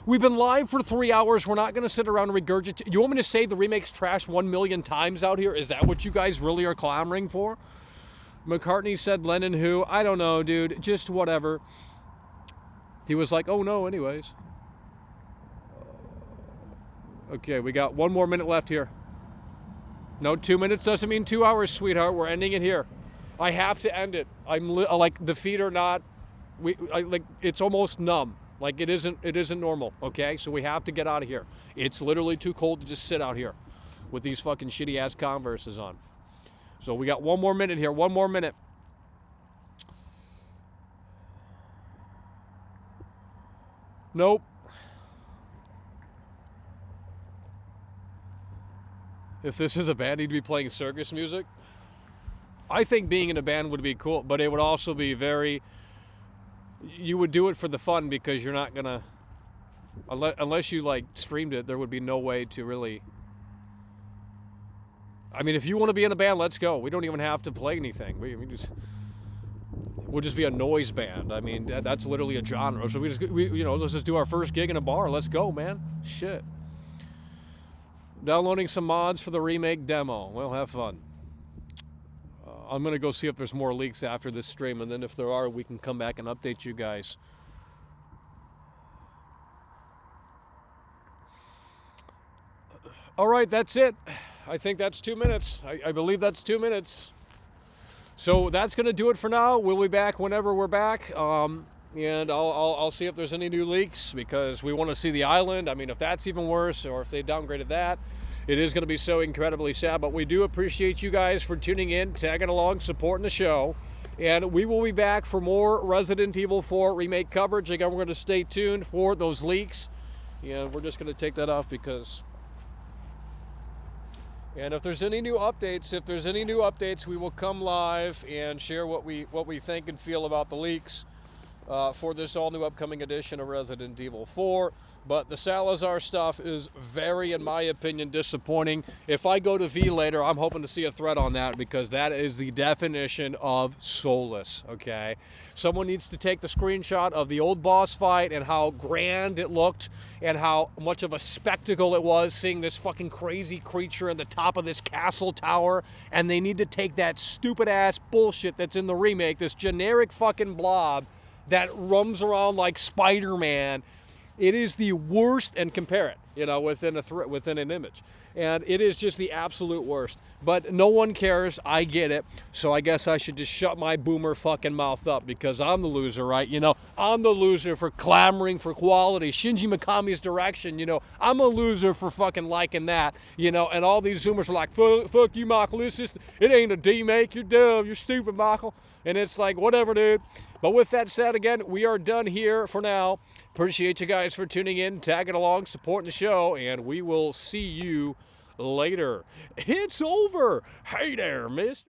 We've been live for 3 hours. We're not going to sit around and regurgitate. You want me to say the remake's trash 1 million times out here? Is that what you guys really are clamoring for? McCartney said Lennon who? I don't know, dude. Just whatever. He was like, oh no, anyways. Okay, we got 1 more minute left here. No, 2 minutes doesn't mean 2 hours, sweetheart. We're ending it here. I have to end it. I'm like, the feet are not, like, it's almost numb. Like, it isn't normal, okay? So we have to get out of here. It's literally too cold to just sit out here with these fucking shitty-ass Converses on. So we got 1 more minute here, 1 more minute. Nope. If this is a band, he'd be playing circus music. I think being in a band would be cool, but it would also be very... You would do it for the fun because you're not gonna... Unless you, like, streamed it, there would be no way to really... I mean, if you want to be in a band, let's go. We don't even have to play anything. We'll just be a noise band. I mean, that's literally a genre. So let's just do our first gig in a bar. Let's go, man. Shit. Downloading some mods for the remake demo. Well, have fun. I'm going to go see if there's more leaks after this stream, and then if there are, we can come back and update you guys. All right, that's it. I think that's 2 minutes. I believe that's 2 minutes. So that's going to do it for now. We'll be back whenever we're back. And I'll see if there's any new leaks because we want to see the island. I mean, if that's even worse or if they downgraded that, it is going to be so incredibly sad. But we do appreciate you guys for tuning in, tagging along, supporting the show. And we will be back for more Resident Evil 4 remake coverage. Again, we're going to stay tuned for those leaks. And we're just going to take that off because... And if there's any new updates, we will come live and share what we think and feel about the leaks for this all new upcoming edition of Resident Evil 4. But the Salazar stuff is very, in my opinion, disappointing. If I go to V later, I'm hoping to see a thread on that because that is the definition of soulless, okay? Someone needs to take the screenshot of the old boss fight and how grand it looked and how much of a spectacle it was seeing this fucking crazy creature at the top of this castle tower, and they need to take that stupid-ass bullshit that's in the remake, this generic fucking blob that roams around like Spider-Man. It is the worst, and compare it, you know, within an image. And it is just the absolute worst. But no one cares. I get it. So I guess I should just shut my boomer fucking mouth up because I'm the loser, right? You know, I'm the loser for clamoring for quality. Shinji Mikami's direction, you know, I'm a loser for fucking liking that, you know, and all these Zoomers are like, fuck you, Michael. It ain't a DEmake. You're dumb. You're stupid, Michael. And it's like, whatever, dude. But with that said, again, we are done here for now. Appreciate you guys for tuning in, tagging along, supporting the show, and we will see you later. It's over. Hey there, mister.